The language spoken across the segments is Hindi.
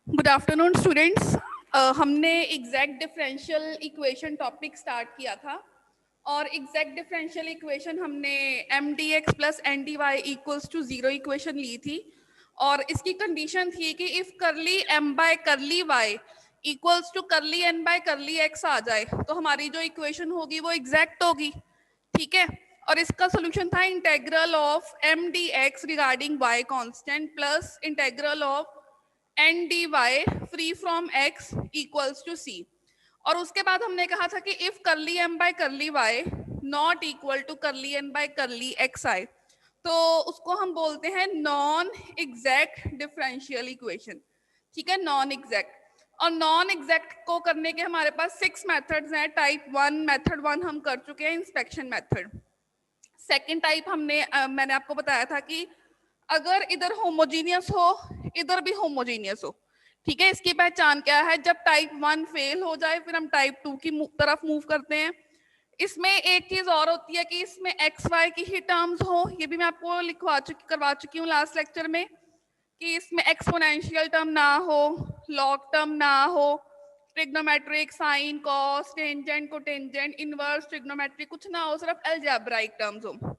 Good afternoon students. हमने exact differential equation topic start किया था और एग्जैक्ट डिफरेंशियल इक्वेशन हमने M D x plus N D Y equals to zero equation ली थी और इसकी कंडीशन थी कि if curly M by curly Y equals to curly N by curly X आ जाए तो हमारी जो इक्वेशन होगी वो एग्जैक्ट होगी। ठीक है, और इसका सोल्यूशन था integral of M D X regarding Y constant plus integral of N D Y free from X equals to C. और उसके बाद हमने कहा था कि if curly M by curly Y not equal to curly N by curly X आई तो उसको हम बोलते हैं नॉन एग्जैक्ट डिफरेंशियल इक्वेशन। ठीक है, नॉन एग्जैक्ट। और नॉन एग्जैक्ट को करने के हमारे पास 6 मेथड्स हैं। टाइप 1 मेथड 1 हम कर चुके हैं, इंस्पेक्शन मेथड। सेकेंड टाइप मैंने आपको बताया था कि अगर इधर होमोजीनियस हो इधर भी होमोजीनियस हो। ठीक है, इसकी पहचान क्या है? जब टाइप 1 फेल हो जाए फिर हम टाइप 2 की तरफ मूव करते हैं। इसमें एक चीज और होती है कि इसमें एक्स वाई की ही टर्म्स हो। ये भी मैं आपको करवा चुकी हूँ लास्ट लेक्चर में कि इसमें एक्सपोनेंशियल टर्म ना हो, लॉग टर्म ना हो, trigonometric, sine, cos, tangent, cotangent, inverse, trigonometric कुछ ना हो, सिर्फ अलजेब्राइक टर्म्स हो।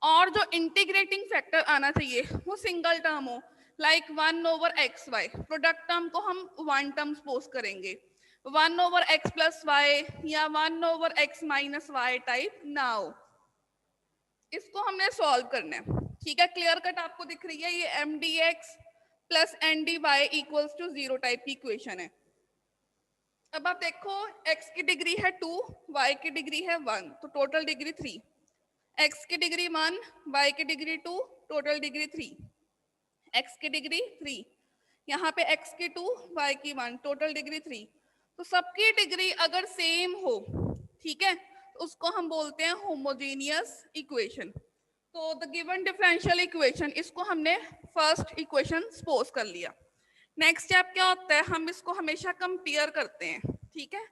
और जो इंटीग्रेटिंग फैक्टर आना चाहिए वो सिंगल टर्म हो, लाइक 1/xy। प्रोडक्ट टर्म को हम वन टर्म सपोज करेंगे, 1/x प्लस वाई या 1/x माइनस वाई टाइप ना हो। इसको हमने सॉल्व करना है। ठीक है, क्लियर कट आपको दिख रही है? ये m D x plus N D Y equals to zero type की इक्वेशन है। अब आप देखो, x की डिग्री है 2, y की डिग्री है 1, तो टोटल डिग्री 3। x की डिग्री 1, y की डिग्री 2, टोटल डिग्री 3। x की डिग्री 3, यहाँ पे x की 2, y की 1, टोटल डिग्री 3। तो सबकी डिग्री अगर सेम हो, ठीक है, तो उसको हम बोलते हैं होमोजेनियस इक्वेशन। तो द गिवन डिफरेंशियल इक्वेशन, इसको हमने फर्स्ट इक्वेशन सपोज कर लिया। नेक्स्ट स्टेप क्या होता है? हम इसको हमेशा कंपेयर करते हैं। ठीक है,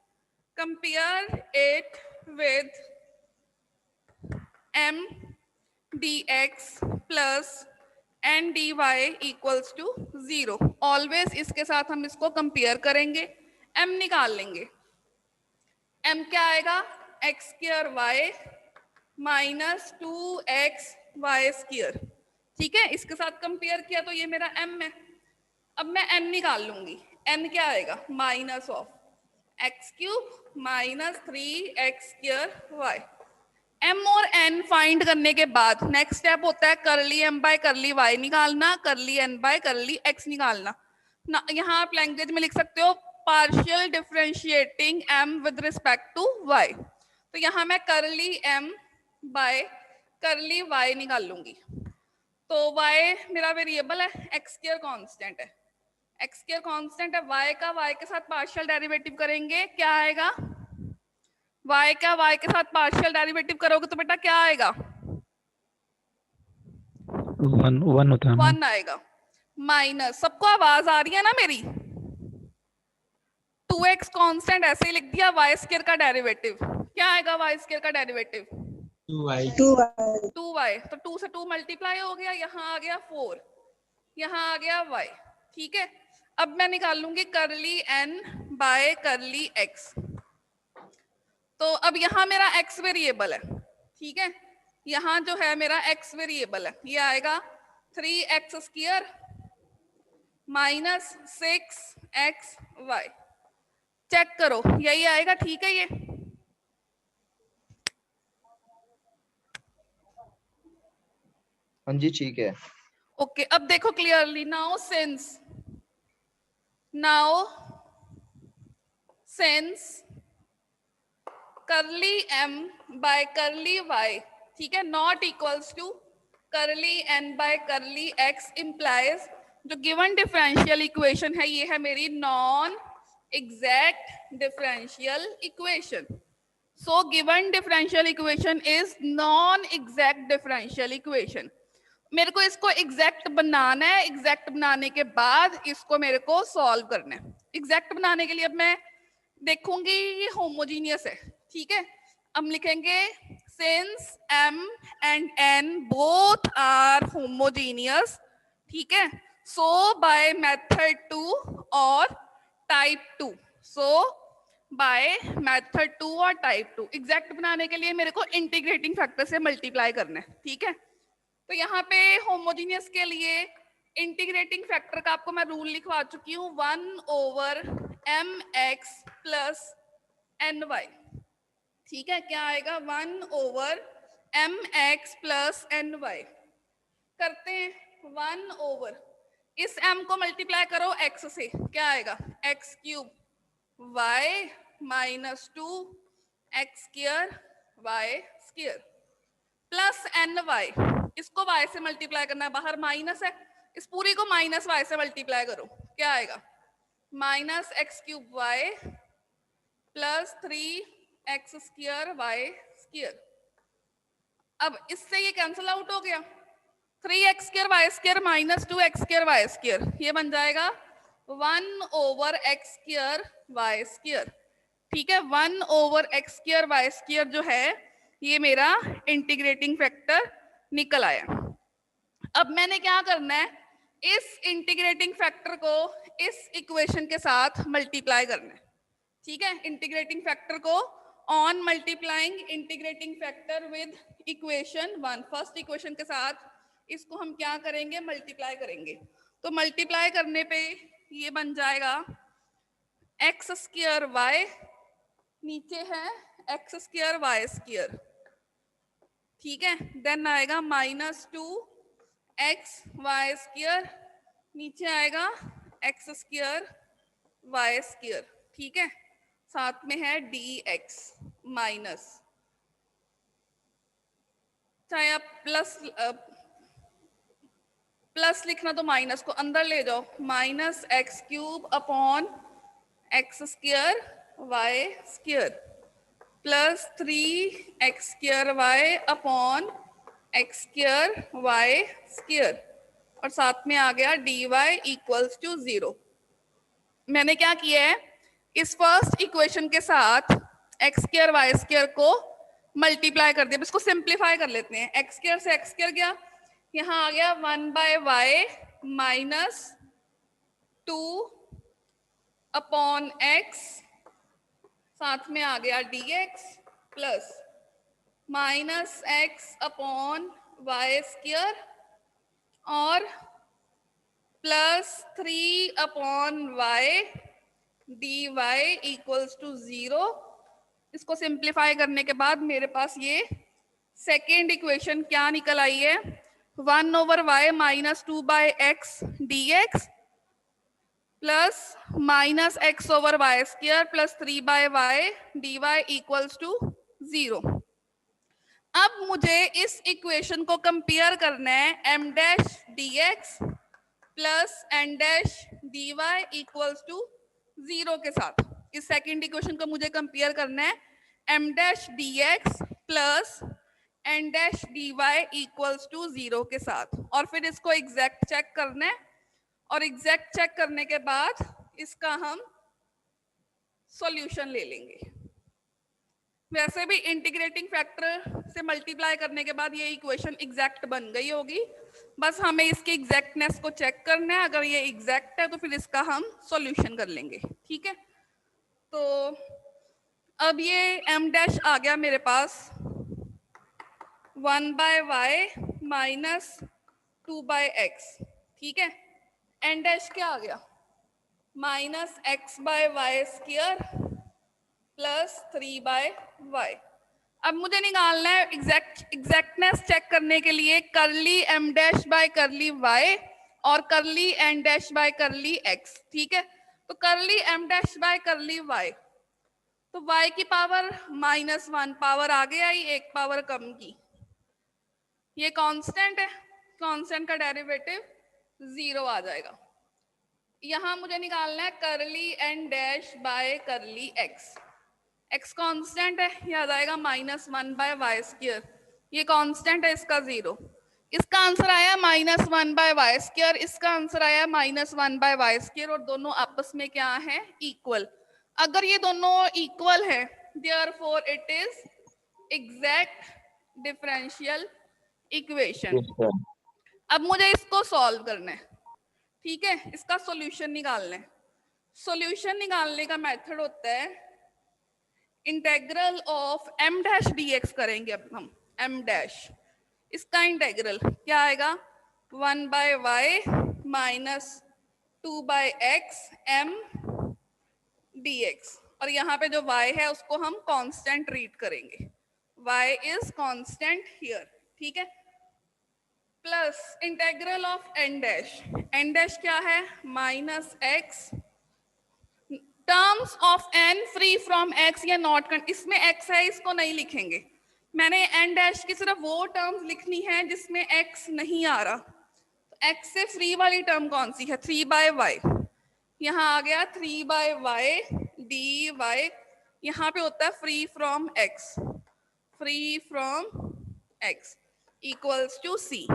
compare it with m D x plus N D Y equals to zero. Always इसके साथ हम इसको कंपेयर करेंगे, एम निकाल लेंगे। एम क्या आएगा? X square Y minus 2x y square. ठीक है, इसके साथ कंपेयर किया तो ये मेरा m है। अब मैं n निकाल लूंगी। n क्या आएगा? Minus of x cube minus 3x square y. m और n फाइंड करने के बाद नेक्स्ट स्टेप होता है curly m by curly y निकालना, करली n बाय करली x निकालना ना। यहाँ आप लैंग्वेज में लिख सकते हो partial differentiating m with respect to y। तो यहाँ मैं करली m बाय करली y निकाल लूंगी। तो y मेरा वेरिएबल है, x स्क्वायर कांस्टेंट है, x स्क्वायर कांस्टेंट है। y का y के साथ पार्शियल डेरिवेटिव करेंगे, क्या आएगा? y का y के साथ पार्शियल डेरिवेटिव करोगे तो बेटा क्या आएगा? 1 होता है ना, 1 आएगा। माइनस, सबको आवाज आ रही है ना मेरी? 2x कांस्टेंट ऐसे ही लिख दिया, y स्क्वायर का डेरिवेटिव क्या आएगा? y स्क्वायर का डेरिवेटिव 2y 2y, तो 2 से 2 मल्टीप्लाई हो गया, यहाँ आ गया 4, यहाँ आ गया y। ठीक है, अब मैं निकाल लूंगी करली n बाय करली x। तो अब यहाँ मेरा x वेरिएबल है। ठीक है, यहाँ जो है मेरा x वेरिएबल है, ये आएगा 3x square minus 6xy। Check करो, यही आएगा। ठीक है, ये हाँ जी ठीक है। ओके। अब देखो क्लियरली, नाउ सिंस करली m बाय करली y, ठीक है, not equals to curly n by curly x implies जो गिवन डिफरेंशियल इक्वेशन है ये है मेरी non exact differential equation. So given differential equation is non exact differential equation. मेरे को इसको एग्जैक्ट बनाना है, एग्जैक्ट बनाने के बाद इसको मेरे को सॉल्व करना है। एग्जैक्ट बनाने के लिए अब मैं देखूंगी ये होमोजीनियस है। ठीक है, हम लिखेंगे since m and n both are homogeneous. ठीक है, सो बाय मेथड 2 और टाइप 2, सो बाय मेथड 2 और टाइप 2 एग्जैक्ट बनाने के लिए मेरे को इंटीग्रेटिंग फैक्टर से मल्टीप्लाई करना है, ठीक है। तो यहाँ पे होमोजीनियस के लिए इंटीग्रेटिंग फैक्टर का आपको मैं रूल लिखवा चुकी हूँ, 1/mx प्लस ny, ठीक है। क्या आएगा 1/mx प्लस ny। करते हैं 1/, इस m को मल्टीप्लाई करो x से, क्या आएगा x cube y minus 2 x square y square plus ny, इसको y से मल्टीप्लाई करना है, बाहर माइनस है, इस पूरी को माइनस y से मल्टीप्लाई करो, क्या आएगा minus x cube y plus 3x square y square. अब इससे ये कैंसिल आउट हो गया, 3x square y square minus 2x square y square, ये बन जाएगा 1/x स्क्वायर y स्क्वायर, ठीक है। 1/x स्क्वायर y स्क्वायर जो है ये मेरा इंटीग्रेटिंग फैक्टर निकल आया। अब मैंने क्या करना है, इस इंटीग्रेटिंग फैक्टर को इस इक्वेशन के साथ मल्टीप्लाई करना है, ठीक है। इंटीग्रेटिंग फैक्टर को on multiplying integrating factor with equation 1, first equation के साथ इसको हम क्या करेंगे मल्टीप्लाई करेंगे। तो मल्टीप्लाई करने पे ये बन जाएगा x स्क्वायर y, नीचे है x स्क्वायर y स्क्वायर, ठीक है। देन आएगा माइनस 2x y स्क्वायर, नीचे आएगा x स्क्वायर y स्क्वायर, ठीक है। साथ में है dx माइनस, चाहे आप प्लस लिखना तो माइनस को अंदर ले जाओ, minus x cube upon x square y square plus 3x square y upon x square y square और साथ में आ गया dy इक्वल्स टू 0। मैंने क्या किया है, इस फर्स्ट इक्वेशन के साथ x स्क्वायर y स्क्वायर को मल्टीप्लाई कर दिया, इसको सिंप्लीफाई कर लेते हैं, x स्क्वायर से x स्क्वायर गया, यहाँ आ गया 1/y माइनस 2 अपॉन x, साथ में आ गया dx plus minus x upon y square और plus 3 upon y dy equals to 0। इसको सिंप्लीफाई करने के बाद मेरे पास ये सेकेंड इक्वेशन क्या निकल आई है, 1/y minus 2/x dx plus minus x/y square plus 3/y dy equals to 0। अब मुझे इस इक्वेशन को कंपेयर करना है m dash dx plus n dash dy equals to 0 के साथ। इस सेकेंड इक्वेशन को मुझे कंपेयर करना है m dash dx plus n dash dy equals to 0 के साथ, और फिर इसको एग्जैक्ट चेक करना है, और एग्जैक्ट चेक करने के बाद इसका हम सॉल्यूशन ले लेंगे। वैसे भी इंटीग्रेटिंग फैक्टर से मल्टीप्लाई करने के बाद ये इक्वेशन एग्जैक्ट बन गई होगी, बस हमें इसकी एग्जैक्टनेस को चेक करना है, अगर ये एग्जैक्ट है तो फिर इसका हम सॉल्यूशन कर लेंगे, ठीक है। तो अब ये m डैश आ गया मेरे पास 1/y माइनस 2/x, ठीक है। n डैश क्या आ गया minus x/y square plus 3/y। अब मुझे निकालना है एग्जैक्टनेस चेक करने के लिए करली m dash by curly y और करली n dash by curly x, ठीक है। तो curly m dash by curly y, तो y की पावर -1 पावर आगे आई, एक पावर कम की, ये कांस्टेंट है, कांस्टेंट का डेरिवेटिव 0 आ जाएगा। यहां मुझे निकालना है करली n dash by curly x, x constant है, ये आ जाएगा -1/y स्क्वायर, ये कांस्टेंट है, इसका 0। इसका आंसर आया -1/y स्क्वायर, इसका आंसर आया -1/y स्क्वायर, और दोनों आपस में क्या है इक्वल। अगर ये दोनों इक्वल है therefore it is exact differential equation. अब मुझे इसको सॉल्व करना है, ठीक है, इसका सॉल्यूशन निकालना है। सॉल्यूशन निकालने का मेथड होता है integral of m dash dx करेंगे अब हम। m डैश, इसका इंटेग्रल क्या आएगा, 1/y minus 2/x m dx, और यहाँ पे जो y है उसको हम कांस्टेंट रीड करेंगे, y इज कांस्टेंट हियर, ठीक है। Plus integral of n dash क्या है, minus x, terms of n free from x या नॉट, इसमें x है इसको नहीं लिखेंगे, मैंने n डैश की सिर्फ वो टर्म्स लिखनी है जिसमें x नहीं आ रहा। तो x से फ्री वाली टर्म कौन सी है, 3/y, यहाँ आ गया 3/y dy, यहाँ पे होता है free from x equals to c।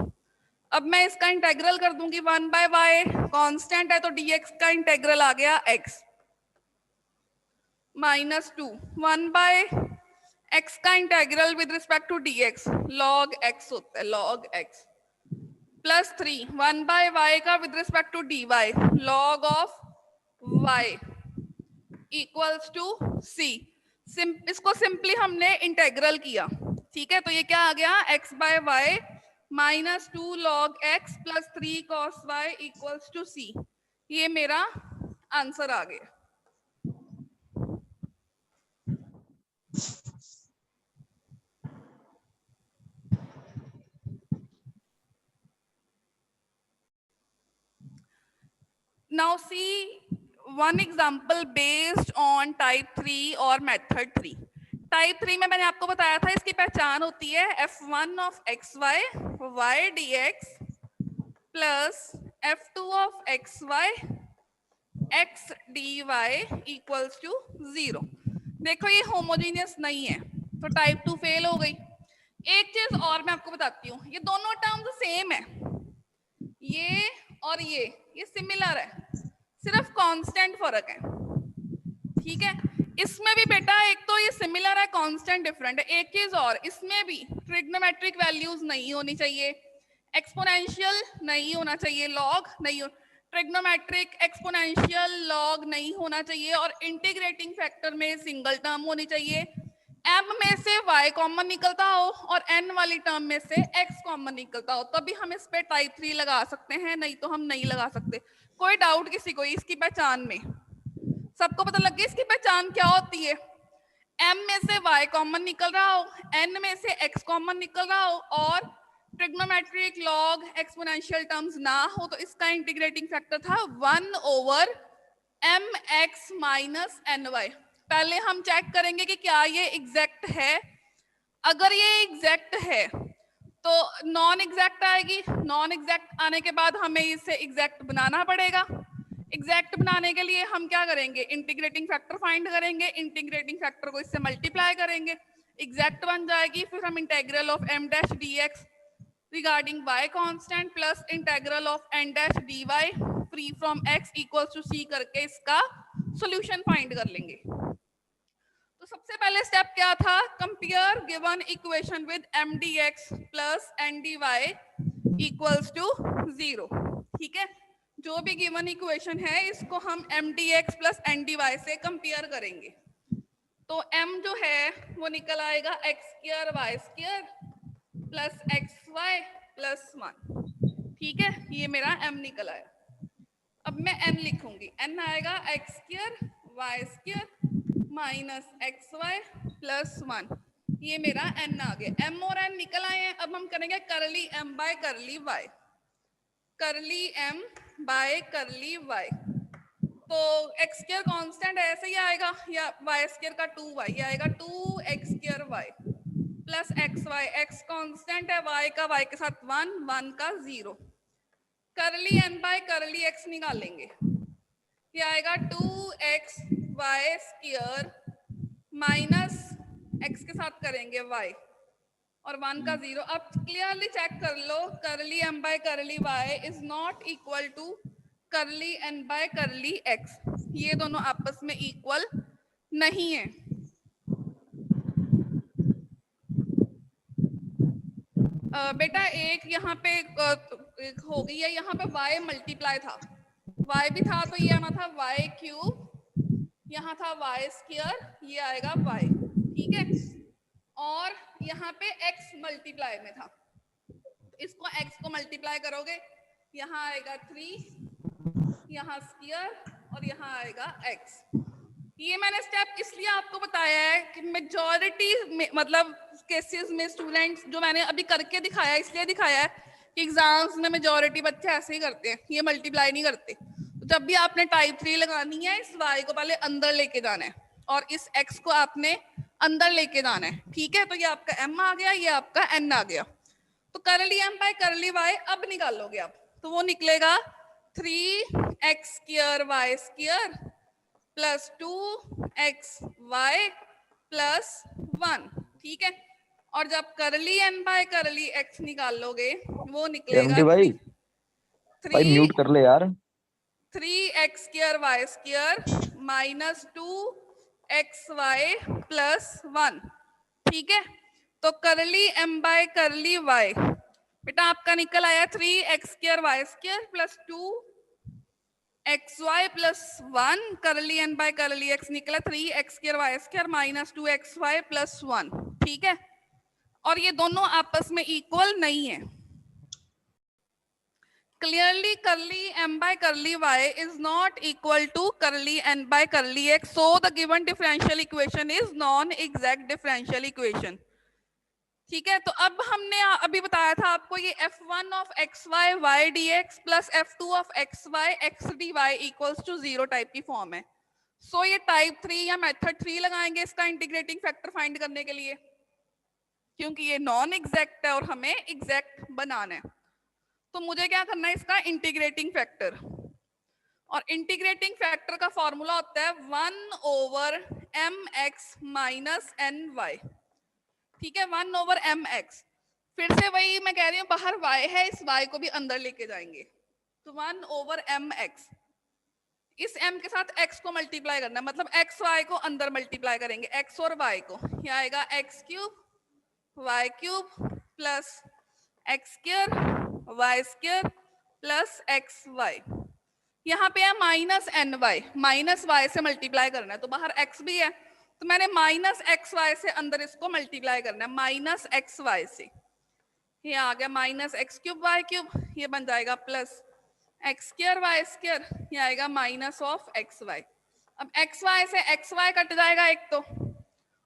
अब मैं इसका इंटेग्रल कर दूंगी, 1/y कांस्टेंट है तो dx का इंटेग्रल आ गया x माइनस 2, 1/x का integral with respect to dx log x होता है, log x, प्लस 3, 1/y का with respect to dy log of y equals to c। इसको सिंपली हमने इंटेग्रल किया, ठीक है, तो ये क्या आ गया, x/y minus 2 log x plus 3 cos y equals to c। ये मेरा आंसर आ गया। Now see one example based on type 3 और method 3। टाइप 3 में मैंने आपको बताया था इसकी पहचान होती है f1 of xy y dx plus f2 of xy x dy equals to 0। देखो ये होमोजेनियस नहीं है तो टाइप 2 फेल हो गई। एक चीज और मैं आपको बताती हूँ, ये दोनों टर्म्स सेम है, ये और ये सिमिलर है, सिर्फ कांस्टेंट फर्क है, ठीक है। इसमें भी बेटा एक तो ये सिमिलर है, कांस्टेंट डिफरेंट है। एक चीज और, इसमें भी ट्रिग्नोमेट्रिक वैल्यूज नहीं होनी चाहिए, एक्सपोनेंशियल नहीं होना चाहिए, लॉग नहीं, ट्रिग्नोमेट्रिक एक्सपोनेंशियल लॉग नहीं होना चाहिए, और इंटीग्रेटिंग फैक्टर में सिंगल टर्म होनी चाहिए, m में से y कॉमन निकलता हो और n वाली टर्म में से x कॉमन निकलता हो, तभी हम इस पे टाइप 3 लगा सकते हैं, नहीं तो हम नहीं लगा सकते। कोई डाउट किसी को इसकी पहचान में? सबको पता लग गया इसकी पहचान क्या होती है? m में से y कॉमन निकल रहा हो, n में से x कॉमन निकल रहा हो, और ट्रिग्नोमेट्रिक लॉग एक्सपोनेंशियल टर्म्स ना हो, तो इसका इंटीग्रेटिंग फैक्टर था 1/mx माइनस ny। पहले हम चेक करेंगे कि क्या ये एग्जैक्ट है। अगर ये एग्जैक्ट है तो नॉन एग्जैक्ट आएगी, नॉन एग्जैक्ट आने के बाद हमें इसे एग्जैक्ट बनाना पड़ेगा। एग्जैक्ट बनाने के लिए हम क्या करेंगे, इंटीग्रेटिंग फैक्टर फाइंड करेंगे, इंटीग्रेटिंग फैक्टर को इससे मल्टीप्लाई करेंगे, एग्जैक्ट बन जाएगी। फिर हम integral of m dash dx regarding y constant plus integral of n dash dy free from x equals to c करके इसका सॉल्यूशन फाइंड कर लेंगे। तो सबसे पहले स्टेप क्या था, compare given equation with m dx plus n dy equals to 0, ठीक है। जो भी गिवन इक्वेशन है इसको हम m dx plus n dy से कंपेयर करेंगे। तो m जो है वो निकल आएगा x square y square plus xy plus 1, ठीक है, ये मेरा m निकल आया। अब मैं n लिखूंगी, n आएगा x square y square minus xy plus 1, ये मेरा n आ गया। m और n निकल आए हैं। अब हम करेंगे करली m बाय करली y, करली m बाय करली y। तो x स्क्वायर कांस्टेंट ऐसे ही आएगा, या y स्क्वायर का 2y, ये आएगा 2x square y plus xy, x constant है, y का y के साथ 1, 1 का 0। करली n बाय करली x निकालेंगे, ये आएगा 2x y square minus x के साथ करेंगे y और 1 का 0। अब क्लियरली चेक कर लो, curly m by curly y is not equal to curly n by curly x, ये दोनों आपस में इक्वल नहीं है। बेटा एक यहाँ पे एक हो गई है, यहाँ पे y मल्टीप्लाई था, y भी था तो ये आना था y क्यूब, यहाँ था y स्क्वायर, ये आएगा y, ठीक है। और यहाँ पे x मल्टीप्लाई में था, इसको x को मल्टीप्लाई करोगे, यहाँ आएगा 3, यहाँ स्क्वायर और यहाँ आएगा x। ये मैंने स्टेप इसलिए आपको बताया है कि मेजॉरिटी में मतलब केसेस में स्टूडेंट्स जो मैंने अभी करके दिखाया इसलिए दिखाया है कि एग्जाम्स में मेजॉरिटी बच्चे ऐसे ही करते हैं, ये मल्टीप्लाई नहीं करते। तो जब भी आपने टाइप 3 लगानी है, इस y को पहले अंदर लेके जाना है और इस x को आपने अंदर लेके जाना है, ठीक है। तो ये आपका m आ गया, ये आपका n आ गया। तो curly m by curly y अब निकालोगे आप, तो वो निकलेगा 3x square y square plus 2xy plus 1, ठीक है। और जब करली n बाय करली x निकालोगे वो निकलेगा भाई म्यूट कर ले यार, 3x square y square minus 2xy plus 1, ठीक है। तो curly m by curly y बेटा आपका निकल आया 3x square y square plus 2xy plus 1, करली n बाय करली x निकला 3x square y square minus 2xy plus 1, ठीक है। और ये दोनों आपस में इक्वल नहीं है। Clearly curly m by curly y is not equal to curly n by curly x, so the given differential equation is non-exact differential equation, ठीक है। तो अब हमने अभी बताया था आपको ये f1 of xy y dx plus f2 of xy x dy equals to 0 type की फॉर्म है। सो ये टाइप 3 या मेथड 3 लगाएंगे इसका इंटीग्रेटिंग फैक्टर फाइंड करने के लिए, क्योंकि ये नॉन एग्जैक्ट है और हमें एग्जैक्ट बनाना है। तो मुझे क्या करना है, इसका इंटीग्रेटिंग फैक्टर, और इंटीग्रेटिंग फैक्टर का फॉर्मूला होता है 1/mx माइनस ny, ठीक है। 1/mx, फिर से वही मैं कह रही हूँ, बाहर y है, इस y को भी अंदर लेके जाएंगे, तो 1/mx, इस m के साथ x को मल्टीप्लाई करना है, मतलब x y को अंदर मल्टीप्लाई करेंगे, x और y को, यह आएगा x cube y cube plus x square y square plus x y, यहाँ पे है minus n y, minus y से मल्टीप्लाई करना है, तो बाहर x भी है तो मैंने माइनस एक्स वाई से अंदर इसको मल्टीप्लाई करना है, माइनस एक्स वाई से, ये आ गया minus x cube Y cube, ये बन जाएगा plus x square y square, ये आएगा माइनस ऑफ एक्स वाई। अब एक्स वाई से एक्स वाई कट जाएगा एक तो,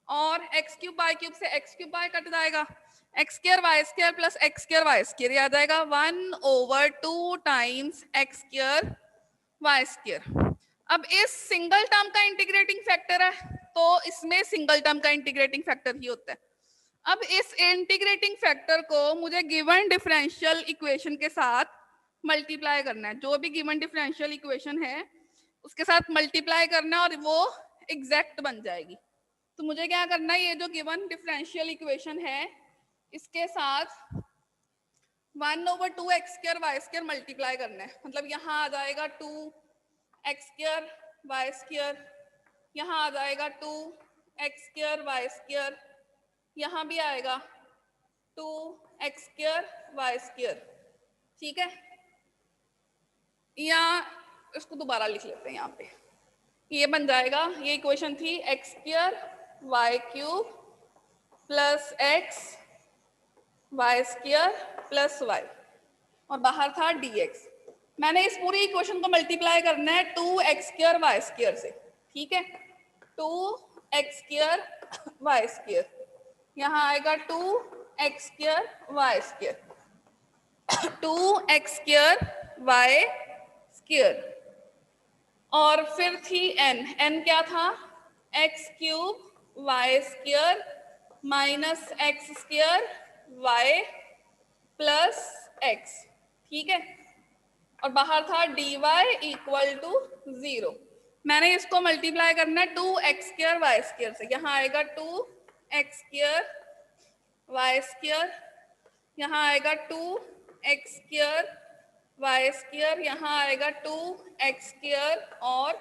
और एक्स क्यूब वाई क्यूब से एक्स क्यूब वाई कट जाएगा, x square y square plus x square y square, ये आ जाएगा 1/2 times x square y square. अब इस सिंगल टर्म का इंटीग्रेटिंग फैक्टर है, तो इसमें सिंगल टर्म का इंटीग्रेटिंग फैक्टर ही होता है। अब इस इंटीग्रेटिंग फैक्टर को मुझे गिवन डिफरेंशियल इक्वेशन के साथ मल्टीप्लाई करना है, जो भी गिवन डिफरेंशियल इक्वेशन है उसके साथ मल्टीप्लाई करना है और वो एग्जैक्ट बन जाएगी। तो मुझे क्या करना है, ये जो गिवन डिफरेंशियल इक्वेशन है इसके साथ 1/2x square y square multiply करना है, मतलब यहाँ आ जाएगा 2x स्क्वायर वाई स्क्वायर, यहाँ आ जाएगा 2x स्क्वायर वाई स्क्वायर, यहाँ भी आएगा 2x स्क्वायर वाई स्क्वायर, ठीक है। यहाँ इसको दोबारा लिख लेते हैं, यहाँ पे ये बन जाएगा, ये इक्वेशन थी x square Y cube plus x y square plus y, और बाहर था dx। मैंने इस पूरी इक्वेशन को मल्टीप्लाई करना है 2x स्क्वायर वाई स्क्वायर से, ठीक है। 2x स्क्वायर वाई स्क्वायर, यहाँ आएगा 2x square y square, 2x square y square, और फिर थी n क्या था, x cube Y square minus x square y plus x, ठीक है। और बाहर था dy इक्वल टू 0। मैंने इसको मल्टीप्लाई करना है 2x स्क्वायर वाई स्क्वायर से, यहाँ आएगा 2x स्क्वायर वाई स्क्वायर, यहाँ आएगा 2x स्क्वायर वाई स्क्वायर, यहाँ आएगा 2x स्क्वायर और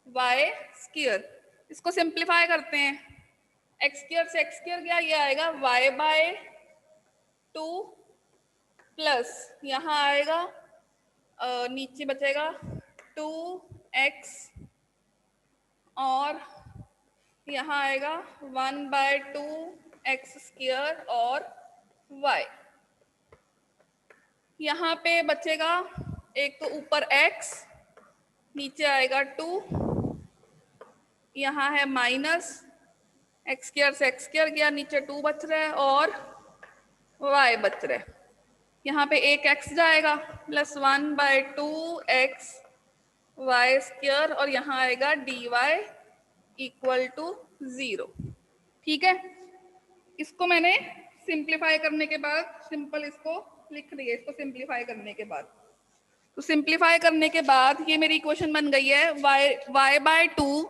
वाई स्क्वायर। इसको सिंप्लीफाई करते हैं, x स्क्वायर से x स्क्वायर गया, ये आएगा y/2 प्लस यहाँ आएगा नीचे बचेगा 2x और यहाँ आएगा 1/2x² और y। यहाँ पे बचेगा एक तो ऊपर x, नीचे आएगा 2, यहाँ है माइनस x² से x² गया, नीचे 2 बच रहा है और y बच रहा है। यहाँ पे एक x जाएगा प्लस 1/2x y² और यहाँ आएगा dy इक्वल टू 0। ठीक है, इसको मैंने सिंप्लीफाई करने के बाद सिंपल इसको लिख दिया। इसको सिंप्लीफाई करने के बाद, तो सिंप्लीफाई करने के बाद ये मेरी इक्वेशन बन गई है y/2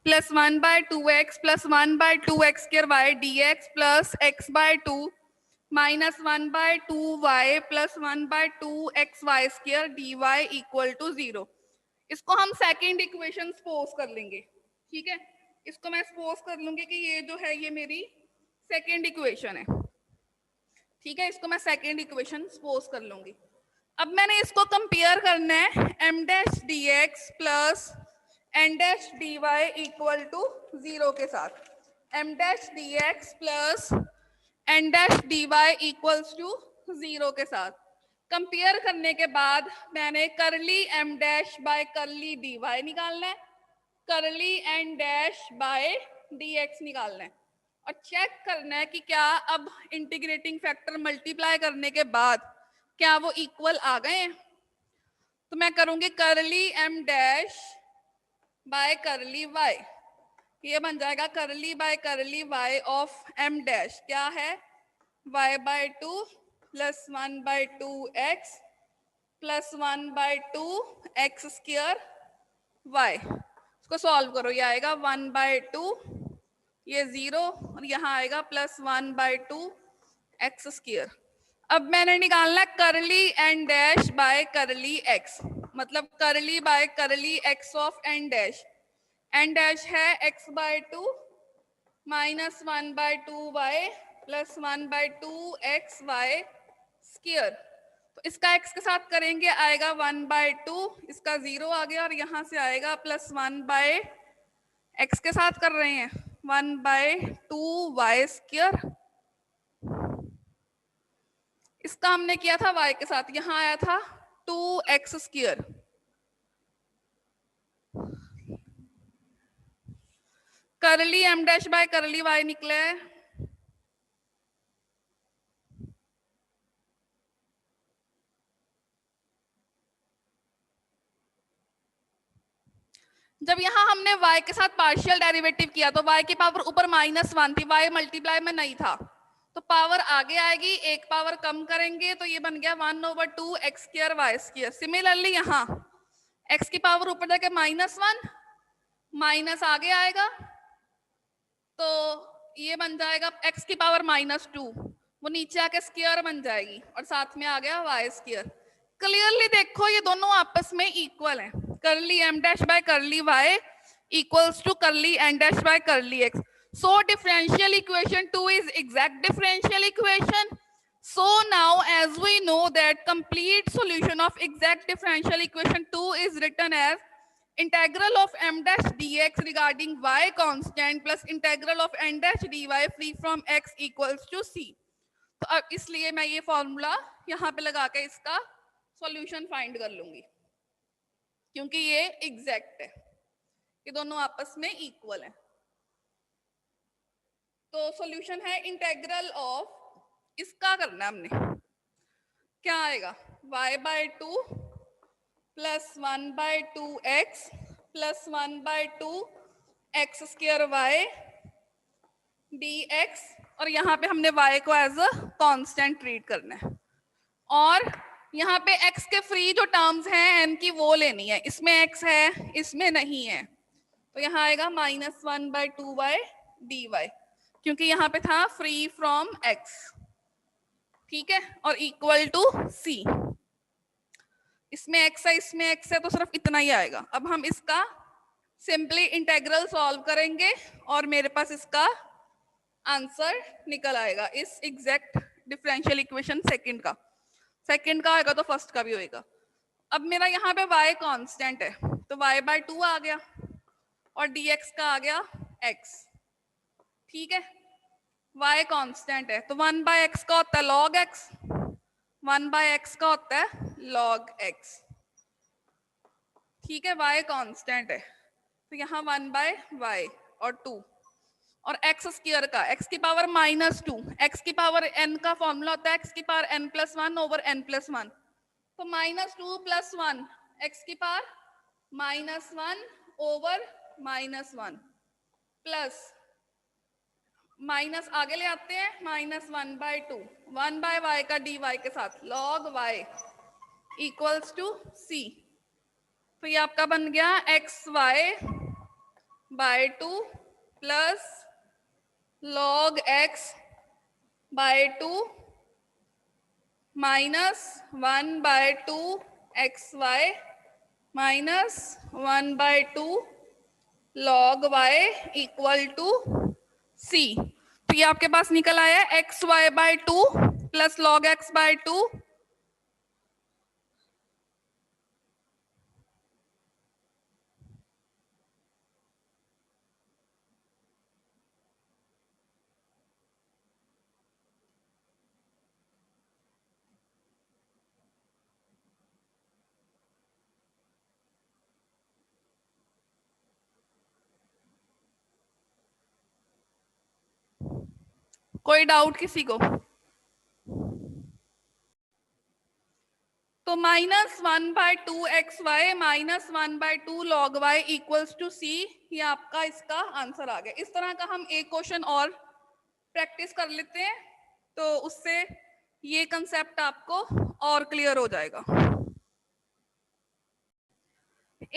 plus 1/2x plus 1/2x² y dx plus x/2 minus 1/2y plus 1/2xy² dy equal to 0। इसको हम सेकेंड इक्वेशन सपोज कर लेंगे। ठीक है, इसको मैं सपोज कर लूंगी कि ये जो है ये मेरी सेकेंड इक्वेशन है। ठीक है, इसको मैं सेकेंड इक्वेशन सपोज कर लूंगी। अब मैंने इसको कंपेयर करना है m dash dx plus n dash dy equal to 0 के साथ। m dash dx plus n dash dy equals to 0 के साथ कंपेयर करने के बाद मैंने करली m डैश बाय करली dy निकालना है, करली n डैश बाय dx निकालना है और चेक करना है कि क्या अब इंटीग्रेटिंग फैक्टर मल्टीप्लाई करने के बाद क्या वो इक्वल आ गए हैं। तो मैं करूंगी करली m dash by curly y, ये बन जाएगा करली by curly y of m dash क्या है y/2 plus 1/2x plus 1/2x² y। इसको सॉल्व करो, ये आएगा 1/2, ये 0 और यहाँ आएगा प्लस 1/2x²। अब मैंने निकालना करली n dash by curly x, मतलब करली by curly x of n dash. n dash है x/2 minus 1/2y plus 1/2xy²। तो इसका x के साथ करेंगे आएगा 1/2, इसका 0 आ गया और यहाँ से आएगा प्लस 1/x के साथ कर रहे हैं 1/2y²। इसका हमने किया था y के साथ, यहाँ आया था 2x²। करली m dash by curly y निकला है जब यहाँ हमने y के साथ पार्शियल डेरिवेटिव किया तो y की पावर ऊपर -1 थी, y मल्टीप्लाई में नहीं था तो पावर आगे आएगी, एक पावर कम करेंगे तो ये बन गया 1/2x² y²। सिमिलरली यहाँ x की पावर ऊपर जाके -1 माइनस आगे आएगा तो ये बन जाएगा x की पावर -2, वो नीचे आके स्क्वायर बन जाएगी और साथ में आ गया y²। क्लियरली देखो ये दोनों आपस में इक्वल हैं, curly m dash by curly y equals to curly n dash by curly x। So differential equation 2 is exact differential equation. So now as we know that complete solution of exact differential equation 2 is written as integral of m dash dx regarding y constant plus integral of n dash dy free from x equals to c. तो अब इसलिए मैं ये फॉर्मूला यहाँ पे लगा के इसका सॉल्यूशन फाइंड कर लूंगी क्योंकि ये एग्जैक्ट है, ये दोनों आपस में इक्वल है। तो सॉल्यूशन है इंटेग्रल ऑफ, इसका करना है हमने, क्या आएगा y/2 plus 1/2x plus 1/2x² y dx और यहाँ पे हमने y को एज अ कांस्टेंट ट्रीट करना है और यहाँ पे x के फ्री जो टर्म्स हैं n की वो लेनी है, इसमें x है इसमें नहीं है तो यहाँ आएगा -1/2y dy क्योंकि यहाँ पे था फ्री फ्रॉम x। ठीक है, और इक्वल टू c, इसमें x है इसमें x है तो सिर्फ इतना ही आएगा। अब हम इसका सिंपली इंटेग्रल सॉल्व करेंगे और मेरे पास इसका आंसर निकल आएगा इस एग्जैक्ट डिफरेंशियल इक्वेशन सेकंड का। सेकंड का आएगा तो फर्स्ट का भी होएगा। अब मेरा यहाँ पे y कांस्टेंट है तो y बाय 2 आ गया और dx का आ गया x। ठीक है, y कांस्टेंट है तो 1 बाय x का होता है log x, 1 बाय x का होता है log x। ठीक है, y कांस्टेंट है तो यहाँ 1 बाय y और 2 और x स्क्वायर का x की पावर -2, x की पावर n का फॉर्मूला होता है x की पावर n+1 ओवर n+1 तो -2 + 1 x की पावर -1 ओवर -1 प्लस माइनस आगे ले आते हैं -1/2 1 बाय y का dy के साथ log y equals to c। तो ये आपका बन गया xy/2 plus log x/2 -1/2 xy -1/2 log y equal to c। तो ये आपके पास निकल आया xy/2 प्लस log x/2 कोई डाउट किसी को? तो -1/2 xy -1/2 log y equals to c, ये आपका इसका आंसर आ गया। इस तरह का हम एक क्वेश्चन और प्रैक्टिस कर लेते हैं तो उससे ये कंसेप्ट आपको और क्लियर हो जाएगा।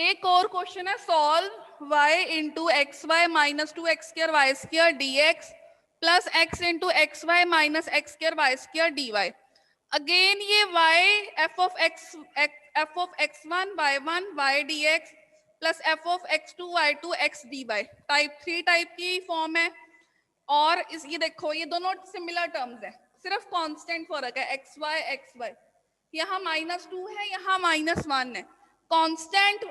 एक और क्वेश्चन है, solve y into x y -2x² y² dx plus x into x y -x² y² dy। Again ये y f of x1 y1 y dx plus f of x2 y2 x dy type 3 type की फॉर्म है। और इस ये देखो ये दोनों सिमिलर टर्म्स है, सिर्फ कांस्टेंट फर्क है x y, यहाँ -2 है यहाँ -1 है। कांस्टेंट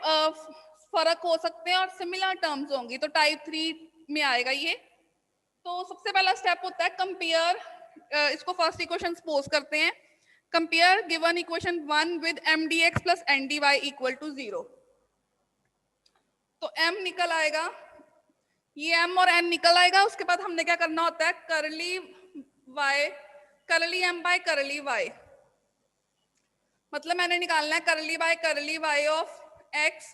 फर्क हो सकते हैं और सिमिलर टर्म्स होंगी तो टाइप 3 में आएगा ये। तो सबसे पहला स्टेप होता है कंपेयर, इसको फर्स्ट इक्वेशन सपोज करते हैं, compare given equation 1 with m dx plus n dy equal to 0। तो m निकल आएगा, ये m और n निकल आएगा। उसके बाद हमने क्या करना होता है, curly m by curly y, मतलब मैंने निकालना है करली y of x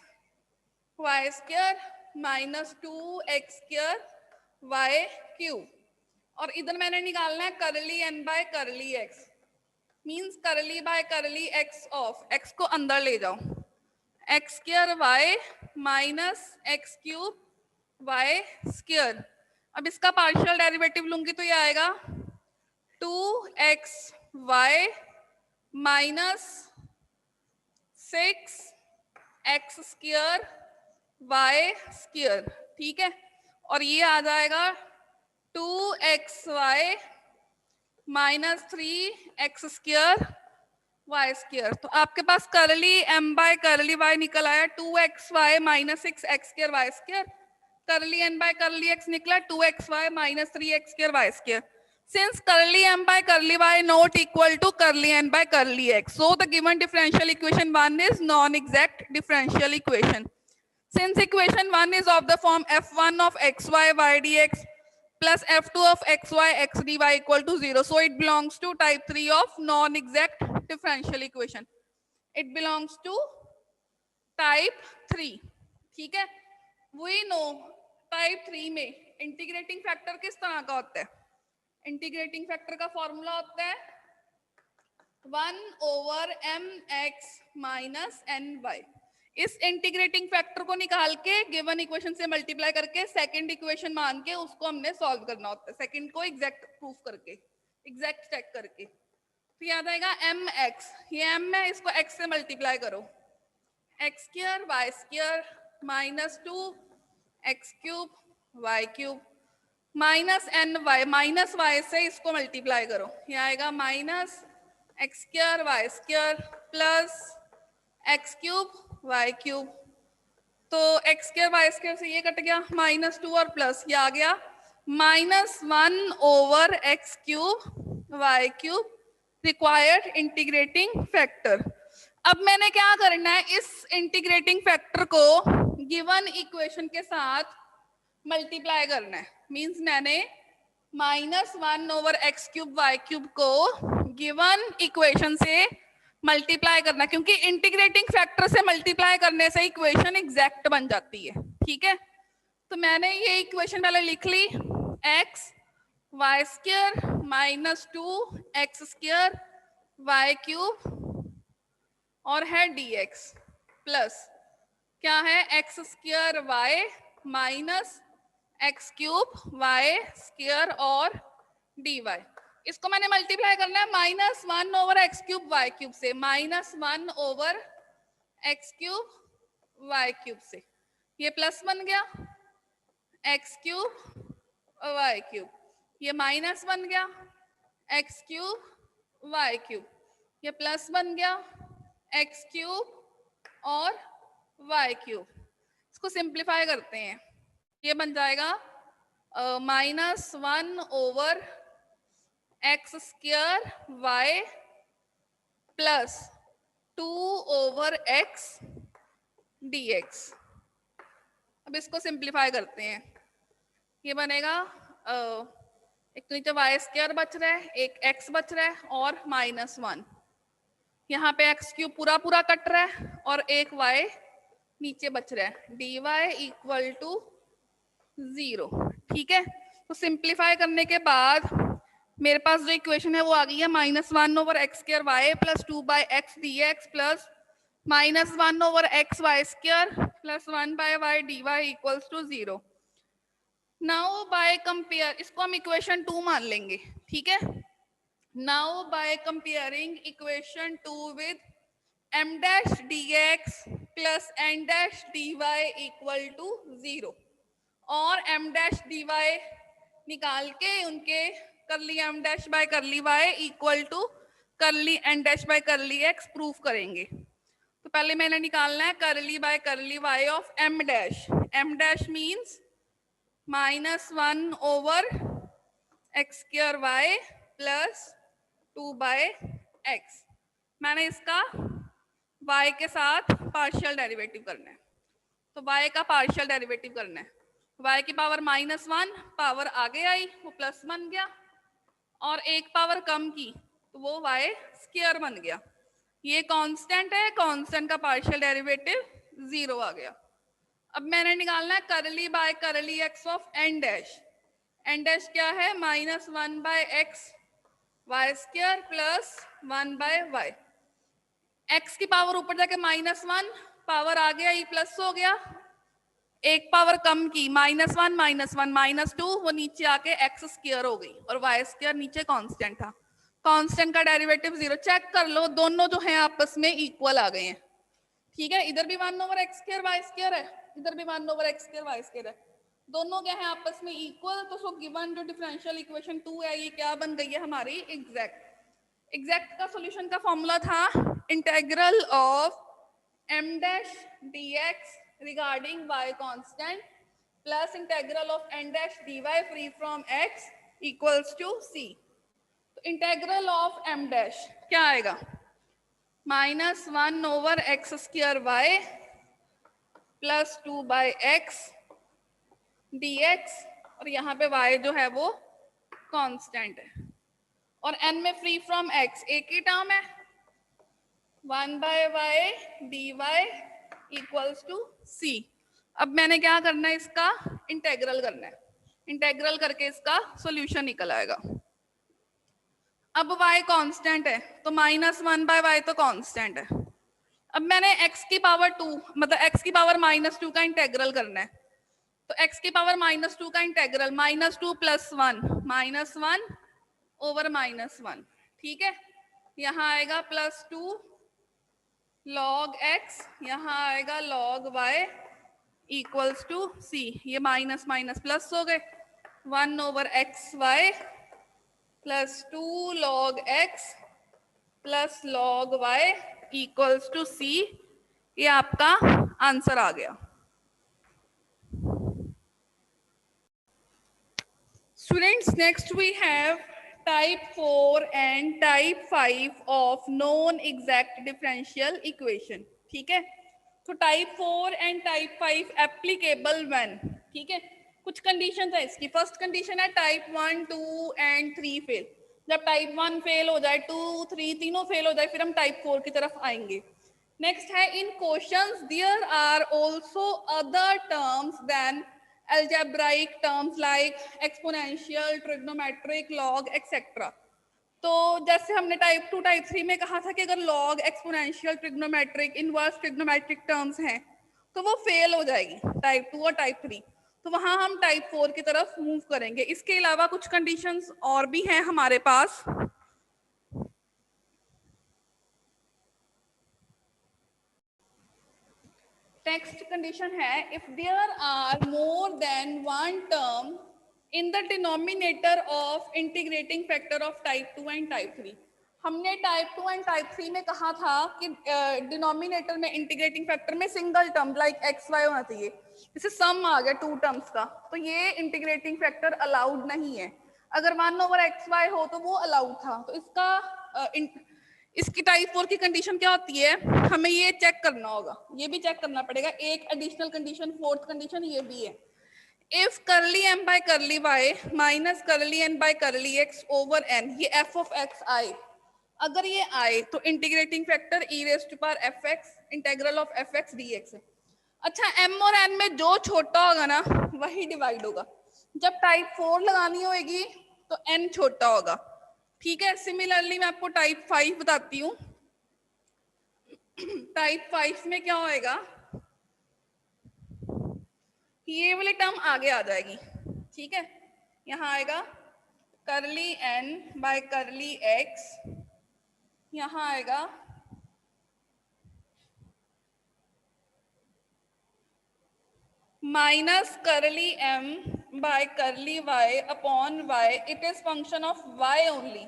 y² -2x² y³ और इधर मैंने निकालना है करली n by curly x, means करली by curly x of x को अंदर ले जाओ x² y -x³ y²। अब इसका पार्शियल डेरिवेटिव लूंगी तो ये आएगा 2xy -6x² y²। ठीक है, और ये आ जाएगा 2xy -3x² y²। तो आपके पास करली m बाय करली y निकल आया 2xy -6x² y², करली n बाय करली x निकला 2xy -3x² y²। Since curly m by curly y not equal to curly n by curly x, so the given differential equation 1 is non-exact differential equation. Since equation 1 is of the form f1 of xy y dx plus f2 of xy x dy equal to 0, so it belongs to type 3 of non-exact differential equation. It belongs to type 3. ठीक है, we know type 3 में इंटीग्रेटिंग फैक्टर किस तरह का होता है? इंटीग्रेटिंग फैक्टर का फॉर्मूला होता है 1/mx -ny। इस इंटीग्रेटिंग फैक्टर को निकाल के गिवन इक्वेशन से मल्टीप्लाई करके सेकंड इक्वेशन मान के उसको हमने सॉल्व करना होता है, सेकंड को एग्जैक्ट प्रूफ करके, एग्जैक्ट चेक करके। तो याद आएगा mx, ये m है, इसको x से मल्टीप्लाई करो, x² y² -2x³ y³ -ny -y से इसको मल्टीप्लाई करो, ये आएगा -x² y² plus x cube Y cube, तो एक्स स्क्वायर वाई स्क्वायर से ये कट गया, -2 और प्लस ये आ गया -1 over x cube Y cube required integrating factor. अब मैंने क्या करना है, इस इंटीग्रेटिंग फैक्टर को गिवन इक्वेशन के साथ मल्टीप्लाई करना है। मींस मैंने -1 over x cube Y cube को गिवन इक्वेशन से मल्टीप्लाई करना, क्योंकि इंटीग्रेटिंग फैक्टर से मल्टीप्लाई करने से इक्वेशन एग्जैक्ट बन जाती है। ठीक है, तो मैंने ये इक्वेशन पहले लिख ली, X Y square -2 X square Y cube और है dx प्लस क्या है x square Y minus x cube Y square और dy। इसको मैंने मल्टीप्लाई करना है -1 over x cube Y cube से, -1 over x cube Y cube से, ये प्लस बन गया एक्स क्यूब वाई क्यूब, ये माइनस बन गया एक्स क्यूब वाई क्यूब, ये प्लस बन गया एक्स क्यूब और वाई क्यूब। इसको सिंप्लीफाई करते हैं, ये बन जाएगा -1 over x square y plus 2 over x dx। अब इसको सिंप्लीफाई करते हैं, ये बनेगा एक तो नीचे वाई स्क्वायर बच रहा है, एक एक्स बच रहा है और -1, यहाँ पे एक्स क्यूब पूरा पूरा कट रहा है और एक वाई नीचे बच रहा है, dy इक्वल टू 0। ठीक है, तो सिंप्लीफाई करने के बाद मेरे पास जो इक्वेशन है वो आ गई है -1 over x square y plus 2 by x d x plus -1 over x Y square plus 1 by Y D Y equals to 0। Now by compare, इसको हम इक्वेशन 2 मान लेंगे। ठीक है, now by comparing equation 2 with m dash dx plus n dash dy equal to 0 और m dash dy निकाल के उनके curly m dash by curly y equal to curly n dash by curly x proof करेंगे। तो पहले मैंने निकालना है करली by curly y of m dash। m dash means -1 over x square y plus 2 by x. मैंने इसका y के साथ पार्शियल डेरिवेटिव करना है, तो y का पार्शियल डेरिवेटिव करना है, y की पावर -1 पावर आगे आई वो प्लस बन गया और एक पावर कम की तो वो y स्क्वायर बन गया। ये कांस्टेंट है, कांस्टेंट का पार्शियल डेरिवेटिव 0 आ गया। अब मैंने निकालना है करली by curly x of n dash. n dash क्या है, -1 by x Y square plus 1 by y. x की पावर ऊपर जाके -1 पावर आ गया, ये प्लस हो गया, एक पावर कम की -1 -1 -2 वो नीचे आके एक्स स्क्वायर हो गई और वाई स्क्वायर नीचे कांस्टेंट था, कांस्टेंट का डेरिवेटिव 0। चेक कर लो दोनों जो हैं आपस में इक्वल आ गए हैं। ठीक है, इधर भी 1 over x square y square है, इधर भी 1 over x square y square है, दोनों क्या है आपस में इक्वल। तो सो गिवन जो डिफरेंशियल इक्वेशन 2 है ये क्या बन गई है हमारी एग्जैक्ट। एग्जैक्ट का सॉल्यूशन का फॉर्मूला था integral of m dash dx regarding y constant plus integral of n dash dy free from x equals to c। तो इंटेग्रल ऑफ m dash क्या आएगा, -1 over x square y plus 2 by x dx और यहाँ पे y जो है वो कांस्टेंट है और n में फ्री फ्रॉम x एक ही टर्म है, 1 by Y D Y equals to c। अब मैंने क्या करना है, इसका इंटेग्रल करना है, इंटेग्रल करके इसका सॉल्यूशन निकल आएगा। अब y कांस्टेंट है तो -1 बाय वाई तो कांस्टेंट है। अब मैंने x की पावर 2 मतलब x की पावर -2 का इंटेग्रल करना है, तो x की पावर -2 का इंटेग्रल -2 प्लस 1 -1 ओवर -1। ठीक है, यहाँ आएगा +2 log x, यहाँ आएगा log y equals to c। ये माइनस माइनस प्लस हो गए, 1 over x Y plus 2 log x plus log y equals to c ये आपका आंसर आ गया। Students, next we have type 4 and type 5 of non-exact differential equation. ठीक है, तो type 4 and type 5 applicable when, ठीक है, कुछ कंडीशन है इसकी। फर्स्ट कंडीशन है टाइप 1, 2 एंड 3 फेल। जब टाइप 1 फेल हो जाए, 2, 3 तीनों फेल हो जाए, फिर हम टाइप 4 की तरफ आएंगे। नेक्स्ट है in questions there are also other terms than algebraic terms like exponential, trigonometric, log, etc. तो जैसे हमने टाइप 2 टाइप 3 में कहा था कि अगर log, exponential, trigonometric, inverse trigonometric terms हैं तो वो फेल हो जाएगी टाइप 2 और टाइप 3। तो वहां हम टाइप 4 की तरफ मूव करेंगे। इसके अलावा कुछ कंडीशंस और भी हैं हमारे पास। नेक्स्ट कंडीशन है if there are more than one term in the denominator of integrating factor of type 2 and type 3। हमने टाइप 2 एंड टाइप 3 में कहा था कि डिनोमिनेटर में इंटीग्रेटिंग फैक्टर में single term like x y होना चाहिए। जैसे सम आ गया 2 टर्म्स का, तो ये इंटीग्रेटिंग फैक्टर अलाउड नहीं है। अगर 1/xy हो तो वो अलाउड था। तो इसकी टाइप 4 की कंडीशन क्या होती है, हमें ये चेक करना होगा, ये भी चेक करना पड़ेगा। एक एडिशनल कंडीशन, फोर्थ कंडीशन ये भी है, if curly m by curly y minus curly n by curly x over n, ये f ऑफ x आए, अगर ये आए तो integrating factor e raise to power fx integral of fx dx है। अच्छा, m और n में जो छोटा होगा ना वही डिवाइड होगा। जब टाइप 4 लगानी होगी तो n छोटा होगा, ठीक है। सिमिलरली मैं आपको टाइप 5 बताती हूँ। टाइप 5 में क्या होएगा, ये वाली टर्म आगे आ जाएगी, ठीक है। यहाँ आएगा करली n बाय करली x, यहाँ आएगा minus curly m by curly y upon y, it is function of y only.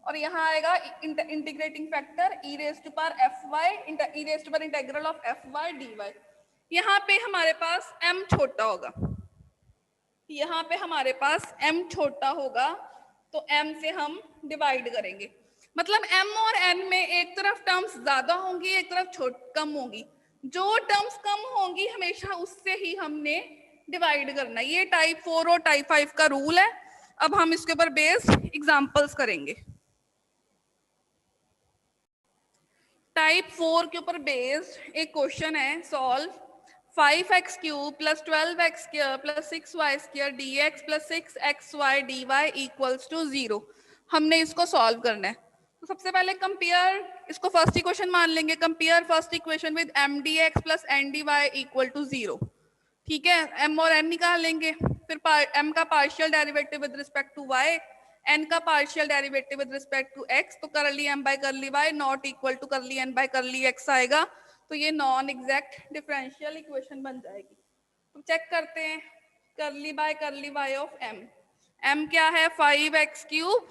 और यहाँ आएगा integrating factor e raise to power fy, e raise to power integral of fy dy। यहाँ पे हमारे पास m छोटा होगा, यहाँ पे हमारे पास m छोटा होगा, तो m से हम डिवाइड करेंगे। मतलब m और n में एक तरफ टर्म्स ज्यादा होंगी, एक तरफ कम होंगी। जो टर्म्स कम होंगी हमेशा उससे ही हमने डिवाइड करना। ये टाइप 4 और टाइप 5 का रूल है। अब हम इसके ऊपर बेस्ड एग्जांपल्स करेंगे। टाइप 4 के ऊपर बेस्ड एक क्वेश्चन है, solve 5x cube plus 12x square plus 6y square dx plus 6xy dy equals to 0। हमने इसको सॉल्व करना है। तो सबसे पहले कंपेयर, इसको फर्स्ट इक्वेशन मान लेंगे। Compare first equation with m dx plus n dy equal to 0, ठीक है। m और n निकाल लेंगे, फिर m का partial derivative with respect to y, n का partial derivative with respect to x, तो curly m by curly y not equal to curly n by curly x आएगा। तो ये नॉन एग्जैक्ट डिफरेंशियल इक्वेशन बन जाएगी। तो चेक करते हैं, करली by curly y of m, m क्या है 5x cube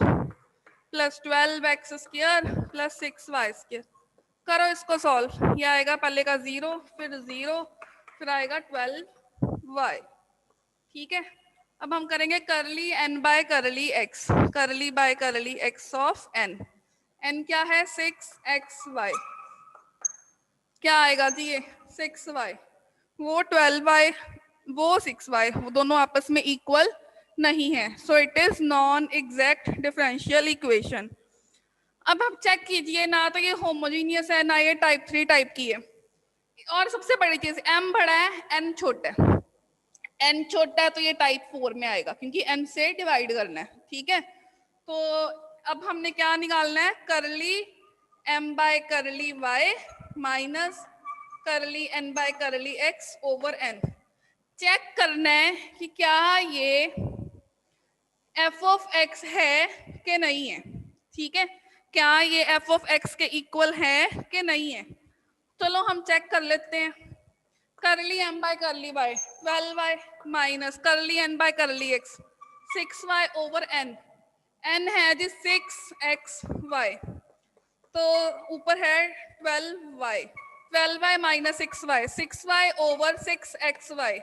plus 12x square plus 6y square. करो इसको सॉल्व, ये आएगा पहले का 0, फिर 0, फिर आएगा 12y, ठीक है। अब हम करेंगे करली n बाय करली x, करली by curly x of n, n क्या है 6xy, क्या आएगा जी ये 6y, वो 12y, वो 6y, वो दोनों आपस में इक्वल नहीं है। So it is non exact differential equation. अब आप चेक कीजिए, ना तो ये होमोजीनियस है, ना ये टाइप 3 टाइप की है। और सबसे बड़ी चीज, m बड़ा है n छोटा है। n छोटा है तो ये टाइप 4 में आएगा क्योंकि n से डिवाइड करना है, ठीक है। तो अब हमने क्या निकालना है, curly m by curly y minus curly n by curly x over n। Check करना है कि क्या ये f ऑफ x है कि नहीं है, ठीक है। क्या ये f ऑफ x के इक्वल है कि नहीं है। चलो हम चेक कर लेते हैं। Curly m by curly y 12y minus curly n by curly x 6y over n, n है जी 6xy, तो ऊपर है 12y, 12y minus 6y, 6y over 6xy,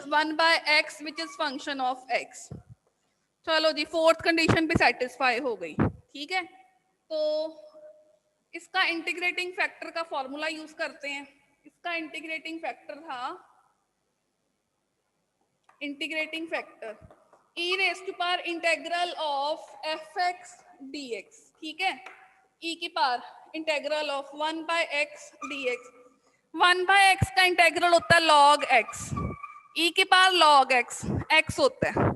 1 by x which is function of x. चलो जी, फोर्थ कंडीशन भी सेटिस्फाई हो गई, ठीक है। तो इसका इंटीग्रेटिंग फैक्टर का फॉर्मूला यूज करते हैं। इसका इंटीग्रेटिंग फैक्टर था, integrating factor e raise to power integral of fx dx, ठीक है। e की पावर integral of 1 by x dx, 1 by x का इंटेग्रल होता है log x, e की पावर log x, x होता है।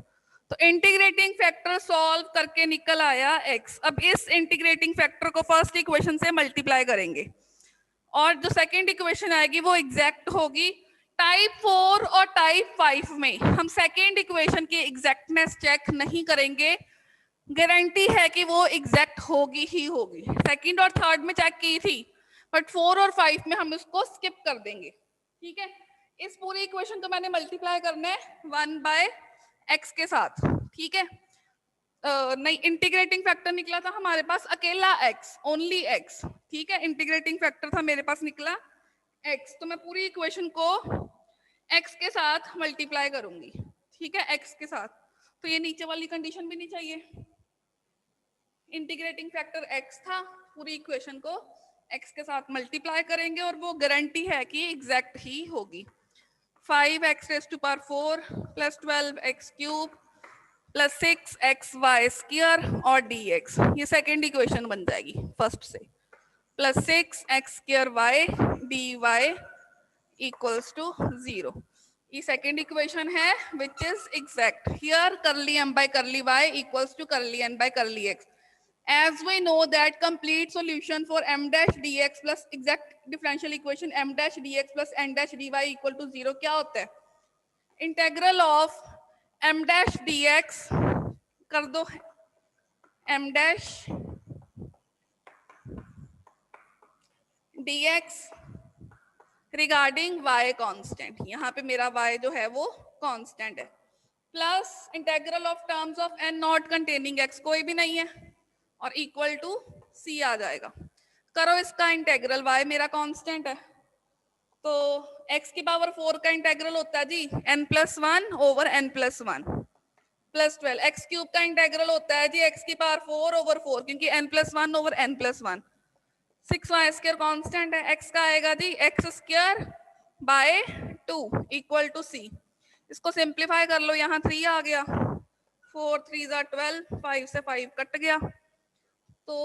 तो इंटीग्रेटिंग फैक्टर सॉल्व करके निकल आया x। अब इस इंटीग्रेटिंग फैक्टर को फर्स्ट इक्वेशन से मल्टीप्लाई करेंगे और जो सेकंड इक्वेशन आएगी वो एग्जैक्ट होगी। टाइप 4 और टाइप 5 में हम सेकंड इक्वेशन की एग्जैक्टनेस चेक नहीं करेंगे, गारंटी है कि वो एग्जैक्ट होगी ही होगी। सेकंड और थर्ड में चेक की थी, बट 4 और 5 में हम इसको स्किप कर देंगे, ठीक है। इस पूरी इक्वेशन को मैंने मल्टीप्लाई करना है 1 बाय x के साथ, ठीक है। नहीं, इंटीग्रेटिंग फैक्टर निकला था हमारे पास अकेला x, ओनली x, ठीक है। इंटीग्रेटिंग फैक्टर था मेरे पास निकला x, तो मैं पूरी इक्वेशन को x के साथ मल्टीप्लाई करूंगी, ठीक है, x के साथ। तो ये नीचे वाली कंडीशन भी नहीं चाहिए। इंटीग्रेटिंग फैक्टर x था, पूरी इक्वेशन को x के साथ मल्टीप्लाई करेंगे और वो गारंटी है कि एग्जैक्ट ही होगी। 5x raised to power 4 plus 12x cube plus 6xy square और dx, ये सेकेंड इक्वेशन बन जाएगी फर्स्ट से, plus 6x square y dy equals to 0। ये सेकेंड इक्वेशन है which is exact। Here curly m by curly y equals to curly n by curly x। As we know that complete solution for m dash dx plus exact differential equation m dash dx plus n dash dy equal to 0 क्या होता है? Integral of m dash dx कर दो, m dash dx regarding y constant, यहाँ पे मेरा y जो है वो कांस्टेंट है, plus integral of terms of n not containing x, कोई भी नहीं है, और इक्वल टू c आ जाएगा। करो इसका इंटेग्रल, y मेरा कांस्टेंट है, तो x की पावर 4 का इंटेग्रल होता है जी n+1 over n+1 plus 12। x cube का इंटेग्रल होता है जी x की पावर 4 ओवर 4, क्योंकि n+1 over n+1। 6y square constant है, x का आएगा जी x square by 2 equal to c। इसको सिंप्लीफाई कर लो, यहाँ 3 आ गया, 4 3 12, 5 से 5 कट गया। तो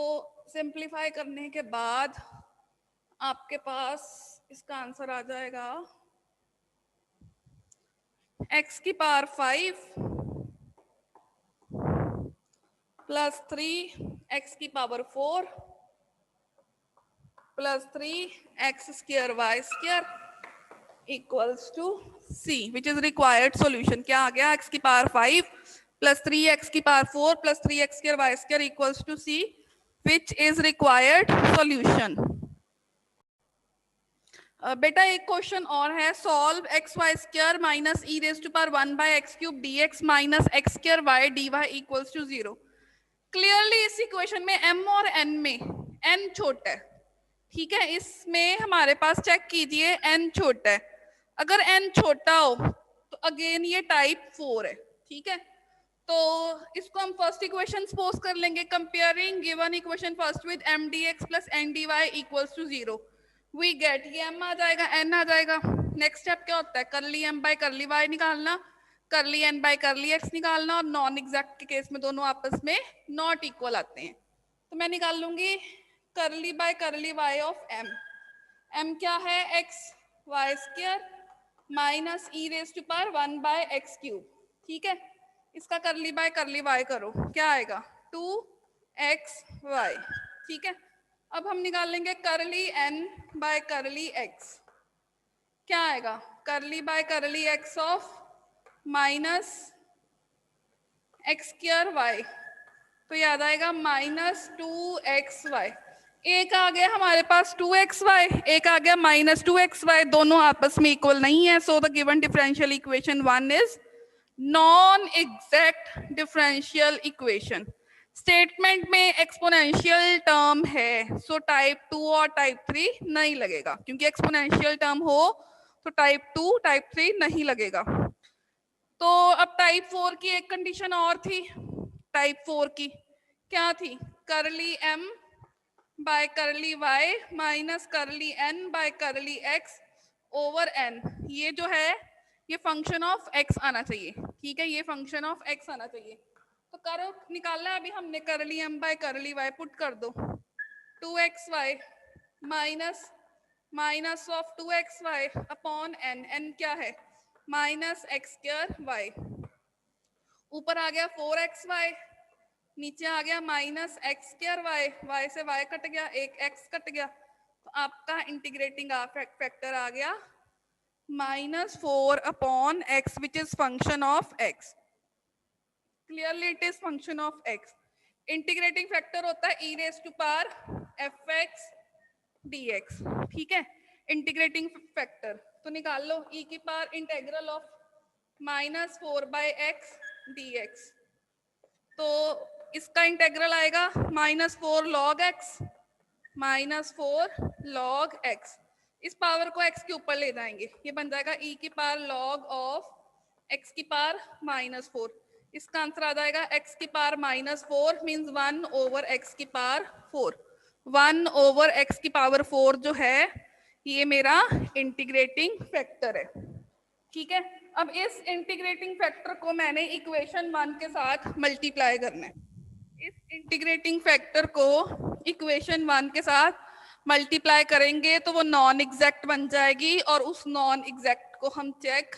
सिंप्लीफाई करने के बाद आपके पास इसका आंसर आ जाएगा x की पावर 5 प्लस 3 x की power 4 plus 3 x square y square equals to c, which is required solution. क्या आ गया? x की पावर 5 प्लस 3x की power 4 plus 3x square y square equals to c, which is required solution. बेटा एक क्वेश्चन और है, solve x Y square minus e raise to power 1 by x cube dx minus x square y dy equals to 0। Clearly इस इक्वेशन में m और n में n छोटा है, ठीक है। इसमें हमारे पास चेक कीजिए n छोटा है, अगर n छोटा हो तो अगेन ये टाइप 4 है, ठीक है। तो इसको हम फर्स्ट इक्वेशन सपोज कर लेंगे, comparing given equation first with m dx plus n dy equals to 0। We get, ये m आ जाएगा, n आ जाएगा। नेक्स्ट स्टेप क्या होता है? Curly m by curly y निकालना, करली n बाय करली x निकालना, और नॉन एग्जैक्ट के केस में दोनों आपस में नॉट इक्वल आते हैं। तो मैं निकाल लूंगी करली by curly y of m। m क्या है? x y square minus e raise to power 1 by x cube, ठीक है। इसका करली बाय करली y करो, क्या आएगा? 2xy, ठीक है। अब हम निकाल लेंगे करली n बाय करली x, क्या आएगा? करली by curly x of minus x square y, तो याद आएगा माइनस 2xy। एक आ गया हमारे पास 2xy, एक आ गया माइनस 2xy, दोनों आपस में इक्वल नहीं है। So the given differential equation 1 is non exact differential equation. Statement में एक्सपोनेंशियल टर्म है, सो टाइप 2 और टाइप 3 नहीं लगेगा, क्योंकि एक्सपोनेंशियल टर्म हो तो टाइप 2 टाइप 3 नहीं लगेगा। तो अब टाइप 4 की एक कंडीशन और थी। टाइप 4 की क्या थी? करली m by curly y minus curly n by curly x over n। ये जो है ये फंक्शन ऑफ x आना चाहिए, ठीक है, ये फंक्शन ऑफ x आना चाहिए। तो करो, निकालना है अभी हमने। Curly m by curly y put कर दो, 2xy minus minus of 2xy upon n, n क्या है? Minus x square y. ऊपर आ गया 4xy, नीचे आ गया minus x square y, y से वाई कट गया, एक x कट गया, तो आपका इंटीग्रेटिंग फैक्टर आ गया -4 upon x which is function of x। Clearly it is function of x। Integrating factor होता है e raise to power fx dx, ठीक है, इंटीग्रेटिंग फैक्टर। तो निकाल लो e की पावर integral of -4 by x dx। तो इसका इंटीग्रल आएगा -4 log x, -4 log x। इस पावर को x के ऊपर ले जाएंगे, ये बन जाएगा e की पावर log ऑफ x की पावर -4। इसका आंसर आ जाएगा x की पावर -4 मीन्स 1 ओवर x की पावर 4। 1 ओवर x की पावर 4 जो है ये मेरा इंटीग्रेटिंग फैक्टर है, ठीक है। अब इस इंटीग्रेटिंग फैक्टर को मैंने इक्वेशन 1 के साथ मल्टीप्लाई करना है। इस इंटीग्रेटिंग फैक्टर को इक्वेशन 1 के साथ मल्टीप्लाई करेंगे तो वो नॉन एग्जैक्ट बन जाएगी, और उस नॉन एग्जैक्ट को हम चेक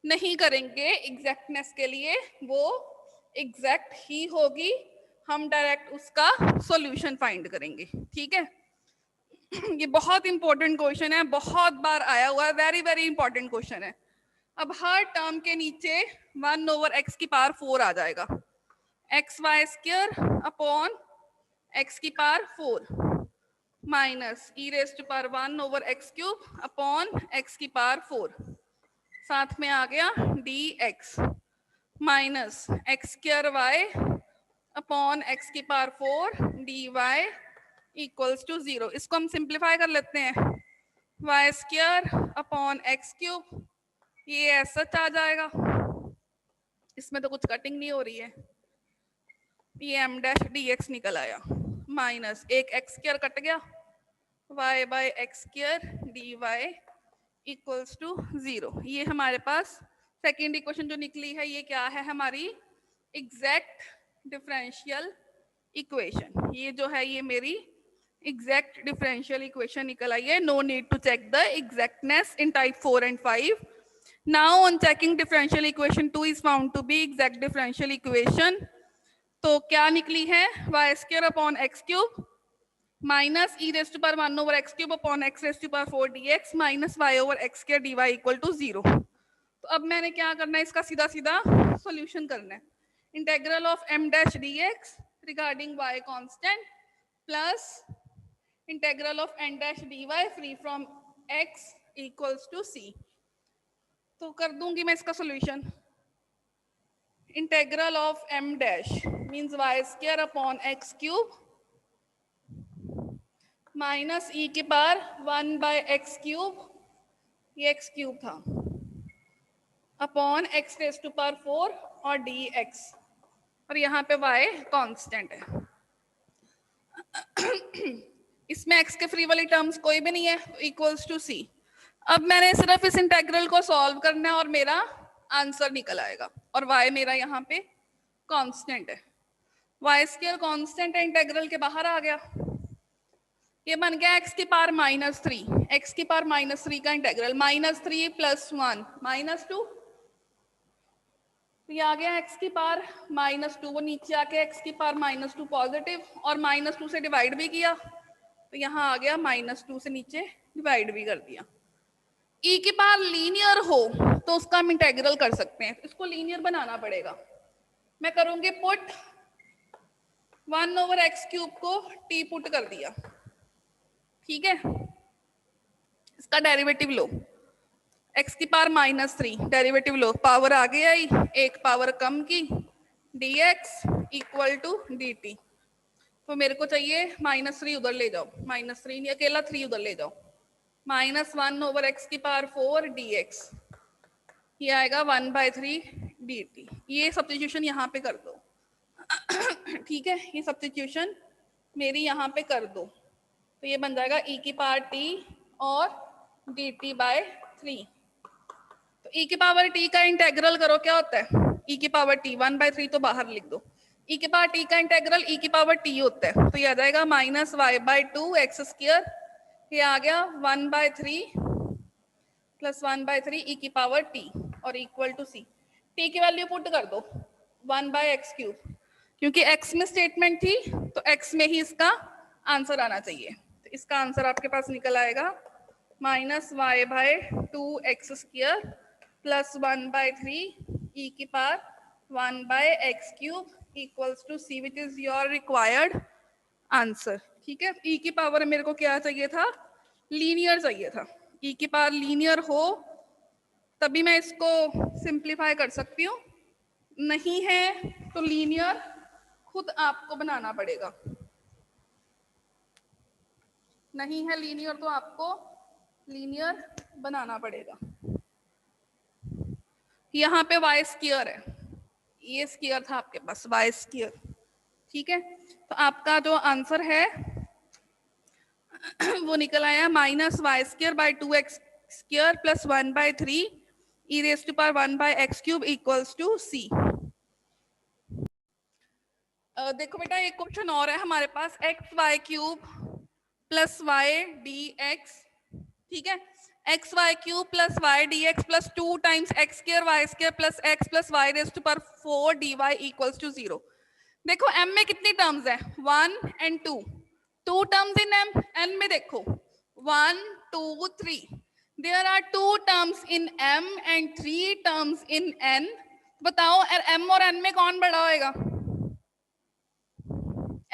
नहीं करेंगे एग्जैक्टनेस के लिए, वो एग्जैक्ट ही होगी। हम डायरेक्ट उसका सॉल्यूशन फाइंड करेंगे, ठीक है। ये बहुत इंपॉर्टेंट क्वेश्चन है, बहुत बार आया हुआ है, वेरी वेरी इंपॉर्टेंट क्वेश्चन है। अब हर टर्म के नीचे 1 ओवर x की पावर 4 आ जाएगा, x Y square upon x की power 4 minus e raise to power 1 over x cube upon x की पावर 4, साथ में आ गया dx minus x square y upon x की पावर 4 dy इक्वल्स टू 0। इसको हम सिंप्लीफाई कर लेते हैं, y square upon x cube, ये ऐसा आ जाएगा, इसमें तो कुछ कटिंग नहीं हो रही है, ये एम डैश डी एक्स निकल आया, माइनस एक एक्स स्क्वायर कट गया, y by x square d Y equals to 0। ये हमारे पास सेकेंड इक्वेशन जो निकली है, ये क्या है? हमारी एग्जैक्ट डिफरेंशियल इक्वेशन। ये जो है ये मेरी एग्जैक्ट डिफरेंशियल इक्वेशन निकल आई है। No need to check the exactness in type 4 and 5. Now on checking differential equation 2 is found to be exact differential equation. तो क्या निकली है? Y square upon x cube minus e raise to power 1 over x cube upon x raise to power 4 dx minus y over x square dy equal to 0। तो अब मैंने क्या करना है? इसका सीधा सीधा सॉल्यूशन करना है। Integral of m dash dx regarding y constant plus integral of n dash dy free from x equals to c। तो कर दूंगी मैं इसका solution. Integral of m dash means y square upon x cube minus E की पावर 1 बाय एक्स क्यूब, ये एक्स क्यूब था, upon x raise to power 4 और डी एक्स, और यहाँ पे y कांस्टेंट है। इसमें x के फ्री वाली टर्म्स कोई भी नहीं है, इक्वल्स टू c। अब मैंने सिर्फ इस इंटीग्रल को सॉल्व करना है और मेरा आंसर निकल आएगा, और y मेरा यहाँ पे कांस्टेंट है। y स्क्वायर कांस्टेंट है, इंटीग्रल के बाहर आ गया, ये बन गया x की पावर -3, x की पावर -3 का इंटीग्रल, -3 + 1 -2, तो ये आ गया x की पावर -2, वो नीचे आके x की पावर -2 पॉजिटिव, और -2 से डिवाइड भी किया, तो यहाँ आ गया -2 से नीचे डिवाइड भी कर दिया। e की पावर लीनियर हो तो उसका हम इंटीग्रल कर सकते हैं, इसको लीनियर बनाना पड़ेगा। मैं करूंगी पुट 1 ओवर एक्स क्यूब को t पुट कर दिया, ठीक है। इसका डेरिवेटिव लो, x की पावर -3 डेरिवेटिव लो, पावर आ गया ही, एक पावर कम की dx equal to d t. तो मेरे को चाहिए -3 उधर ले जाओ, -3 नहीं, अकेला 3 उधर ले जाओ, -1/x⁴ dx, ये आएगा 1/3 dt। ये सब्स्टिट्यूशन यहाँ पे कर दो। ठीक है, ये सब्स्टिट्यूशन मेरी यहाँ पे कर दो, तो ये बन जाएगा e⁻t और dt/3। तो e⁻t का इंटेग्रल करो, क्या होता है e⁻t, 1/3 तो बाहर लिख दो, e⁻t का इंटेग्रल e⁻t होता है, तो ये आ जाएगा -y/2 x², ये आ गया 1/3 + 1/3 e⁻t और इक्वल टू c। t की वैल्यू पुट कर दो 1/x³, क्योंकि x में स्टेटमेंट थी तो x में ही इसका आंसर आना चाहिए। तो इसका आंसर आपके पास निकल आएगा -y/2 x² + 1/3 e⁻1/x³ equals to c, which is your required answer. ठीक है, e की पावर मेरे को क्या चाहिए था, लीनियर चाहिए था। e की पावर लीनियर हो तभी मैं इसको सिंप्लीफाई कर सकती हूँ, नहीं है तो लीनियर खुद आपको बनाना पड़ेगा, नहीं है लीनियर तो आपको लीनियर बनाना पड़ेगा। यहाँ पे y² है, ये स्क्वायर था आपके पास y²। ठीक है, तो आपका जो आंसर है वो निकल आया -y²/2x² + 1/3 e⁻1/x³ equals to c। देखो बेटा, एक क्वेश्चन और है हमारे पास, xy³ + y dx। ठीक है, xy³ + y dx + 2 × x² y² + x + y⁴ dy equals to 0। देखो m में कितनी टर्म्स है, 1 and 2, 2 terms in m, n में देखो 1 2 3, there are 2 terms in m and 3 terms in n। बताओ m और n में कौन बड़ा होएगा,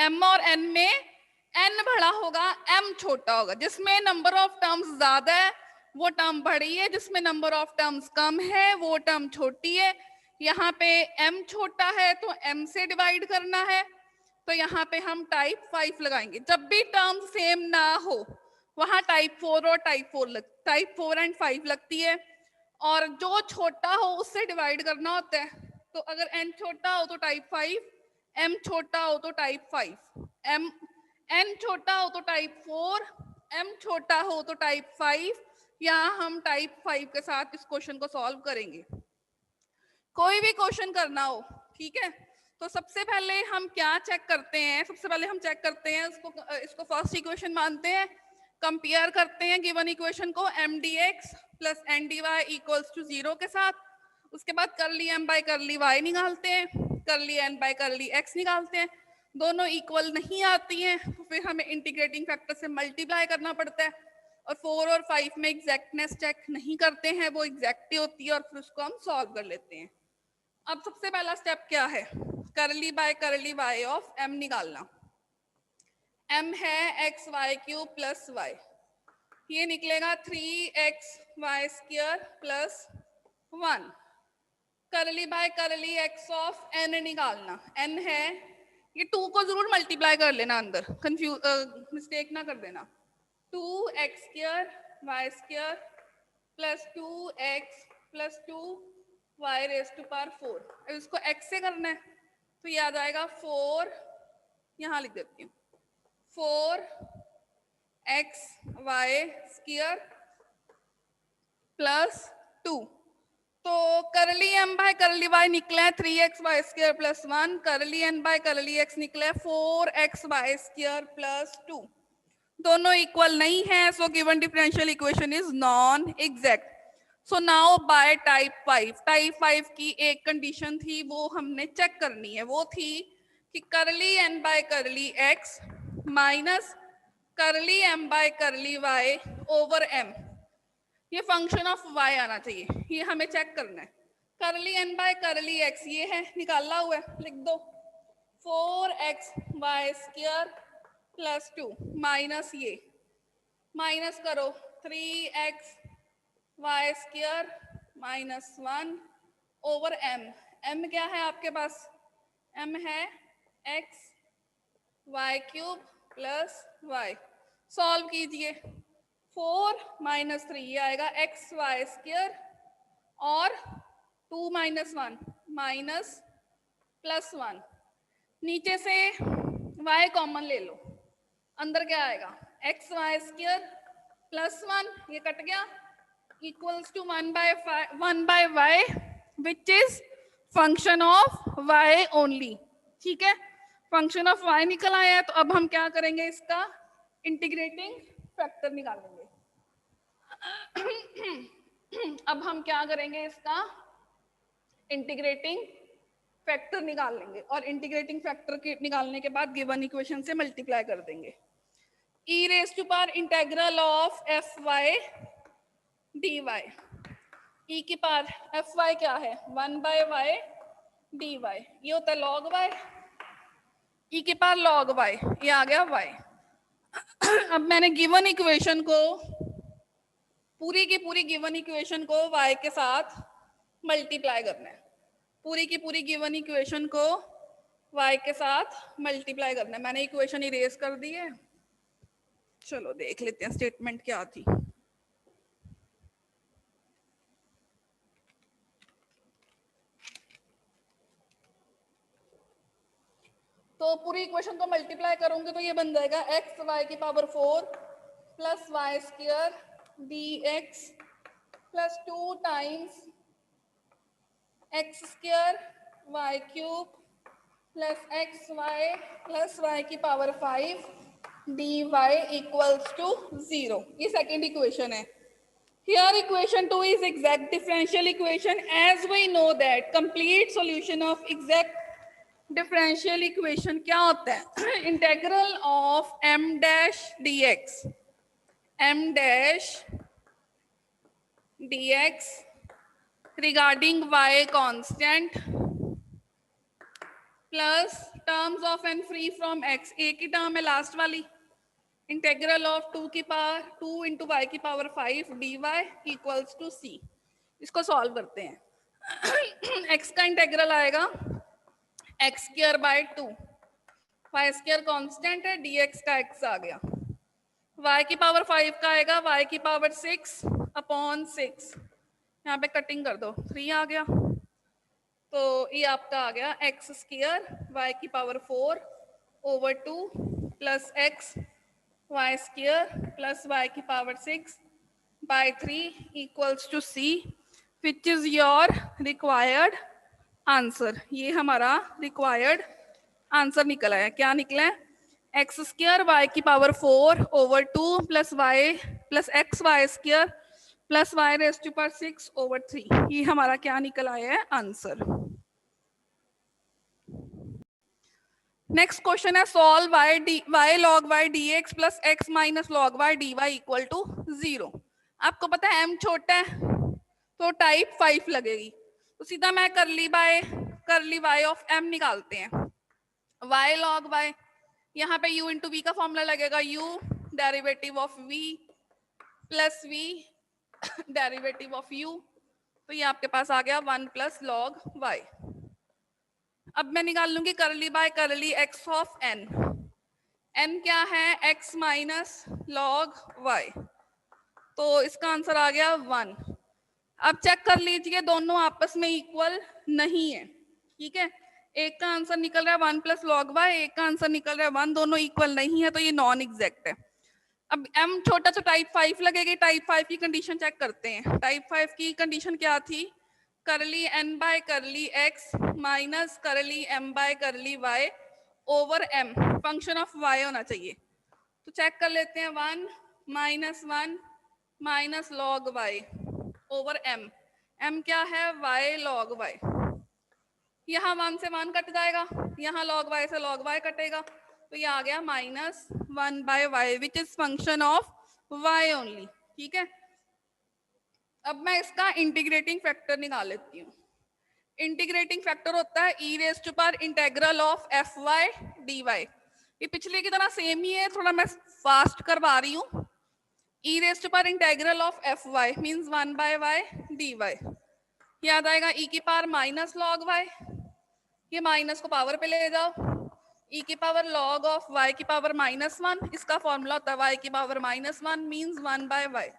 m और n में n बड़ा होगा, m छोटा होगा। जिसमें नंबर ऑफ टर्म्स ज्यादा है वो टर्म बड़ी है, जिसमें नंबर ऑफ टर्म्स कम है वो टर्म छोटी है। यहाँ पे m छोटा है तो m से डिवाइड करना है, तो यहाँ पे हम टाइप 5 लगाएंगे। जब भी टर्म सेम ना हो वहां टाइप 4 और टाइप 4 एंड 5 लगती है, और जो छोटा हो उससे डिवाइड करना होता है। तो अगर n छोटा हो तो टाइप 5, m छोटा हो तो टाइप 5, n छोटा हो तो टाइप 4, m छोटा हो तो टाइप 5। यहाँ हम टाइप 5 के साथ इस क्वेश्चन को सॉल्व करेंगे। कोई भी क्वेश्चन करना हो, ठीक है, तो सबसे पहले हम क्या चेक करते हैं, सबसे पहले हम चेक करते हैं इसको फर्स्ट इक्वेशन मानते हैं, कंपेयर करते हैं गिवन इक्वेशन को mdx + ndy इक्वल्स टू 0 के साथ। उसके बाद कर्ली m/कर्ली y निकालते हैं, कर्ली n/कर्ली x निकालते हैं। दोनों इक्वल नहीं आती हैं तो फिर हमें इंटीग्रेटिंग फैक्टर से मल्टीप्लाई करना पड़ता है, और 4 और 5 में एग्जैक्टनेस चेक नहीं करते हैं, वो एग्जैक्ट ही होती है, और फिर उसको हम सॉल्व कर लेते हैं। अब सबसे पहला स्टेप क्या है, कर्ली/कर्ली y ऑफ m निकालना। m है xy³ + y, ये निकलेगा 3xy² + 1। कर्ली/कर्ली x ऑफ n निकालना, n है, ये 2 को जरूर मल्टीप्लाई कर लेना अंदर, मिस्टेक ना कर देना। 2x² y² + 2x + 2y⁴। इसको x से करना है तो ये आ जाएगा 4, यहाँ लिख देती हूँ 4xy² + 2। तो कर्ली m/कर्ली y निकला है 3xy² + 1, कर्ली n/कर्ली x निकला है 4xy² + 2। दोनों इक्वल नहीं है, so given differential equation is non exact. So now bye type 5 की एक कंडीशन थी वो हमने चेक करनी है, वो थी कि कर्ली n/कर्ली x माइनस कर्ली m/कर्ली y ओवर m, ये फंक्शन ऑफ y आना चाहिए, ये हमें चेक करना है। कर्ली n/कर्ली x ये है, निकाला हुआ है, लिख दो 4xy² + 2 माइनस ये माइनस करो 3xy² - 1 ओवर m। m क्या है आपके पास, m है x y cube plus y. Solve कीजिए। 4 माइनस 3 ये आएगा एक्स वाई स्क्वायर और 2 माइनस 1 माइनस प्लस 1। नीचे से y कॉमन ले लो, अंदर क्या आएगा एक्स वाई स्क्वायर प्लस 1 ये कट गया equals to 1 by y which is function of y only. ठीक है, फंक्शन ऑफ y निकल आया है। तो अब हम क्या करेंगे, इसका इंटीग्रेटिंग फैक्टर निकालेंगे। अब हम क्या करेंगे, इसका इंटीग्रेटिंग फैक्टर निकाल लेंगे और इंटीग्रेटिंग फैक्टर के निकालने के बाद गिवन इक्वेशन से मल्टीप्लाई कर देंगे। E raise to power integral of F Y D Y. E की पावर एफ वाई क्या है 1 बाय वाई डी वाई, ये होता है लॉग वाई। ई के पावर लॉग वाई, ये आ गया वाई। अब मैंने गिवन इक्वेशन को पूरी की पूरी गिवन इक्वेशन को वाई के साथ मल्टीप्लाई करना है। पूरी की पूरी गिवन इक्वेशन को y के साथ मल्टीप्लाई करना है। मैंने इक्वेशन इरेज कर दी है। चलो देख लेते हैं स्टेटमेंट क्या थी। तो पूरी इक्वेशन को मल्टीप्लाई करूंगे तो ये बन जाएगा एक्स वाई की power 4 plus Y square D x plus 2 times x square Y cube plus x Y plus Y की power 5 D Y equals to 0। ये सेकेंड इक्वेशन है। Here equation 2 is exact differential equation. As we know that complete solution of exact differential equation क्या होता है, integral of m dash dx, m dash dx regarding y constant plus terms of n free from x, एक ही टर्म है लास्ट वाली, इंटेग्रल ऑफ 2 की पावर 2 इंटू वाई की power 5 D Y equals to C. इसको सॉल्व करते हैं। x का इंटेग्रल आएगा x square by 2, Y square constant है, dx का x आ गया। y की पावर 5 का आएगा y की पावर 6 अपॉन 6, यहाँ पे कटिंग कर दो 3 आ गया। तो ये आपका आ गया एक्स स्क्वायर y की power 4 over 2 plus x y square plus y की power 6 by 3 equals to c, which is your required answer। ये हमारा required answer निकला है। क्या निकला है, एक्स स्क्वायर y की power 4 over 2 plus y plus x Y square plus y raise to power 6 over 3। ये हमारा क्या निकल आया है, आंसर। नेक्स्ट क्वेश्चन है solve y log y dx plus x minus log y dy equal to 0। आपको पता है m छोटा है तो टाइप 5 लगेगी, तो सीधा मैं करली y ऑफ m निकालते हैं। y log y, यहाँ पे u इंटू v का फॉर्मूला लगेगा, u derivative of v plus v derivative of u, तो ये आपके पास आ गया 1 प्लस log y। अब मैं निकाल लूंगी करली by curly x of n। n क्या है, x माइनस लॉग y, तो इसका आंसर आ गया 1। अब चेक कर लीजिए दोनों आपस में इक्वल नहीं है। ठीक है, एक का आंसर निकल रहा है 1 प्लस लॉग y, एक का आंसर निकल रहा है 1, दोनों इक्वल नहीं है, तो ये नॉन एग्जैक्ट है। अब m छोटा तो टाइप 5 लगेगी। टाइप 5 की कंडीशन चेक करते हैं। टाइप 5 की कंडीशन क्या थी, करली n by curly x minus curly m by curly y over m, function of y होना चाहिए। तो चेक कर लेते हैं, 1 minus 1 minus log y over m, m क्या है y लॉग y, यहाँ 1 से 1 कट जाएगा, यहाँ लॉग y से लॉग y कटेगा, तो ये आ गया minus 1 by y which is function of y only. ठीक है, अब मैं इसका इंटीग्रेटिंग फैक्टर निकाल लेती हूँ। इंटीग्रेटिंग फैक्टर होता है E raise to power integral of F Y D Y. ये पिछले की तरह सेम ही है, थोड़ा मैं फास्ट करवा रही हूँ। E raise to power integral of F Y means 1 by Y D Y, याद आएगा ई की पावर माइनस लॉग वाई, ये माइनस को पावर पे ले जाओ e की पावर log ऑफ y की पावर -1, इसका फॉर्मूला होता है y की पावर -1 मीन्स 1 बाय y।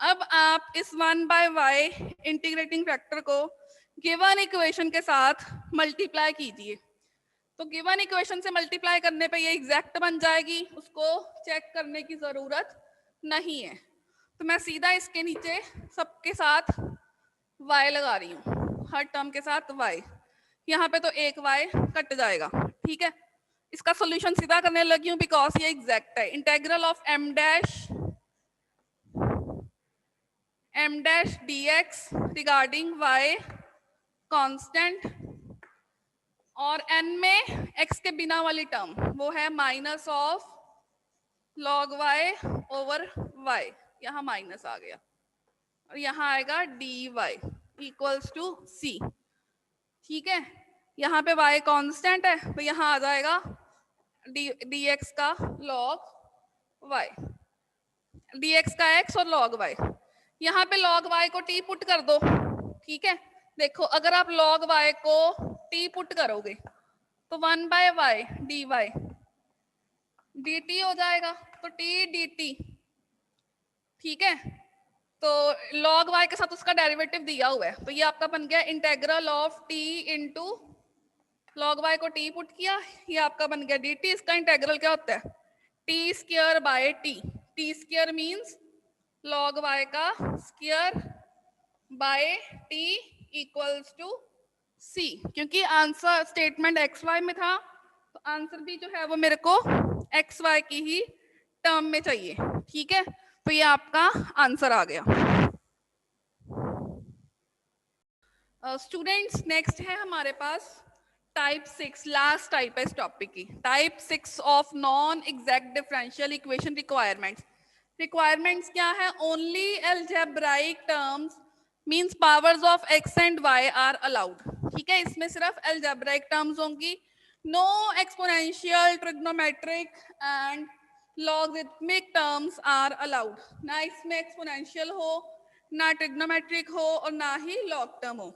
अब आप इस 1 बाय y इंटीग्रेटिंग फैक्टर को गिवन इक्वेशन के साथ मल्टीप्लाई कीजिए। तो गिवन इक्वेशन से मल्टीप्लाई करने पे ये एग्जैक्ट बन जाएगी, उसको चेक करने की जरूरत नहीं है। तो मैं सीधा इसके नीचे सबके साथ y लगा रही हूँ, हर टर्म के साथ y। यहाँ पे तो एक y कट जाएगा, ठीक है। इसका सॉल्यूशन सीधा करने लगी हूँ बिकॉज ये एग्जैक्ट है। Integral of m dash dx regarding y constant और n में x के बिना वाली टर्म वो है minus of log y over y, यहाँ माइनस आ गया और यहाँ आएगा dy इक्वल्स टू c, ठीक है। यहाँ पे y कांस्टेंट है तो यहाँ आ जाएगा dx का log y, dx का x और log y। यहाँ पे log y को t पुट कर दो, ठीक है। देखो अगर आप log y को t पुट करोगे तो 1 बाय y dy dt हो जाएगा, तो t dt, ठीक है। तो log y के साथ उसका डेरिवेटिव दिया हुआ है, तो ये आपका बन गया integral of t into log y को t पुट किया, ये आपका बन गया dt। इसका इंटेग्रल क्या होता है, t square by t, t square means log y का square by t equals to c। क्योंकि आंसर स्टेटमेंट एक्स वाई में था तो आंसर भी जो है वो मेरे को एक्स वाई की ही टर्म में चाहिए, ठीक है। तो ये आपका आंसर आ गया। स्टूडेंट्स नेक्स्ट है हमारे पास टाइप 6, लास्ट टाइप है इस टॉपिक की, type 6 of non exact differential equation requirements. Requirements क्या है, only algebraic terms means powers of x and y are allowed, ठीक है। इसमें सिर्फ एल्जेब्राइक टर्म्स होंगी, no exponential, trigonometric and logarithmic terms are allowed. ना इसमें एक्सपोनेंशियल हो, ना ट्रिग्नोमेट्रिक हो और ना ही लॉग टर्म हो।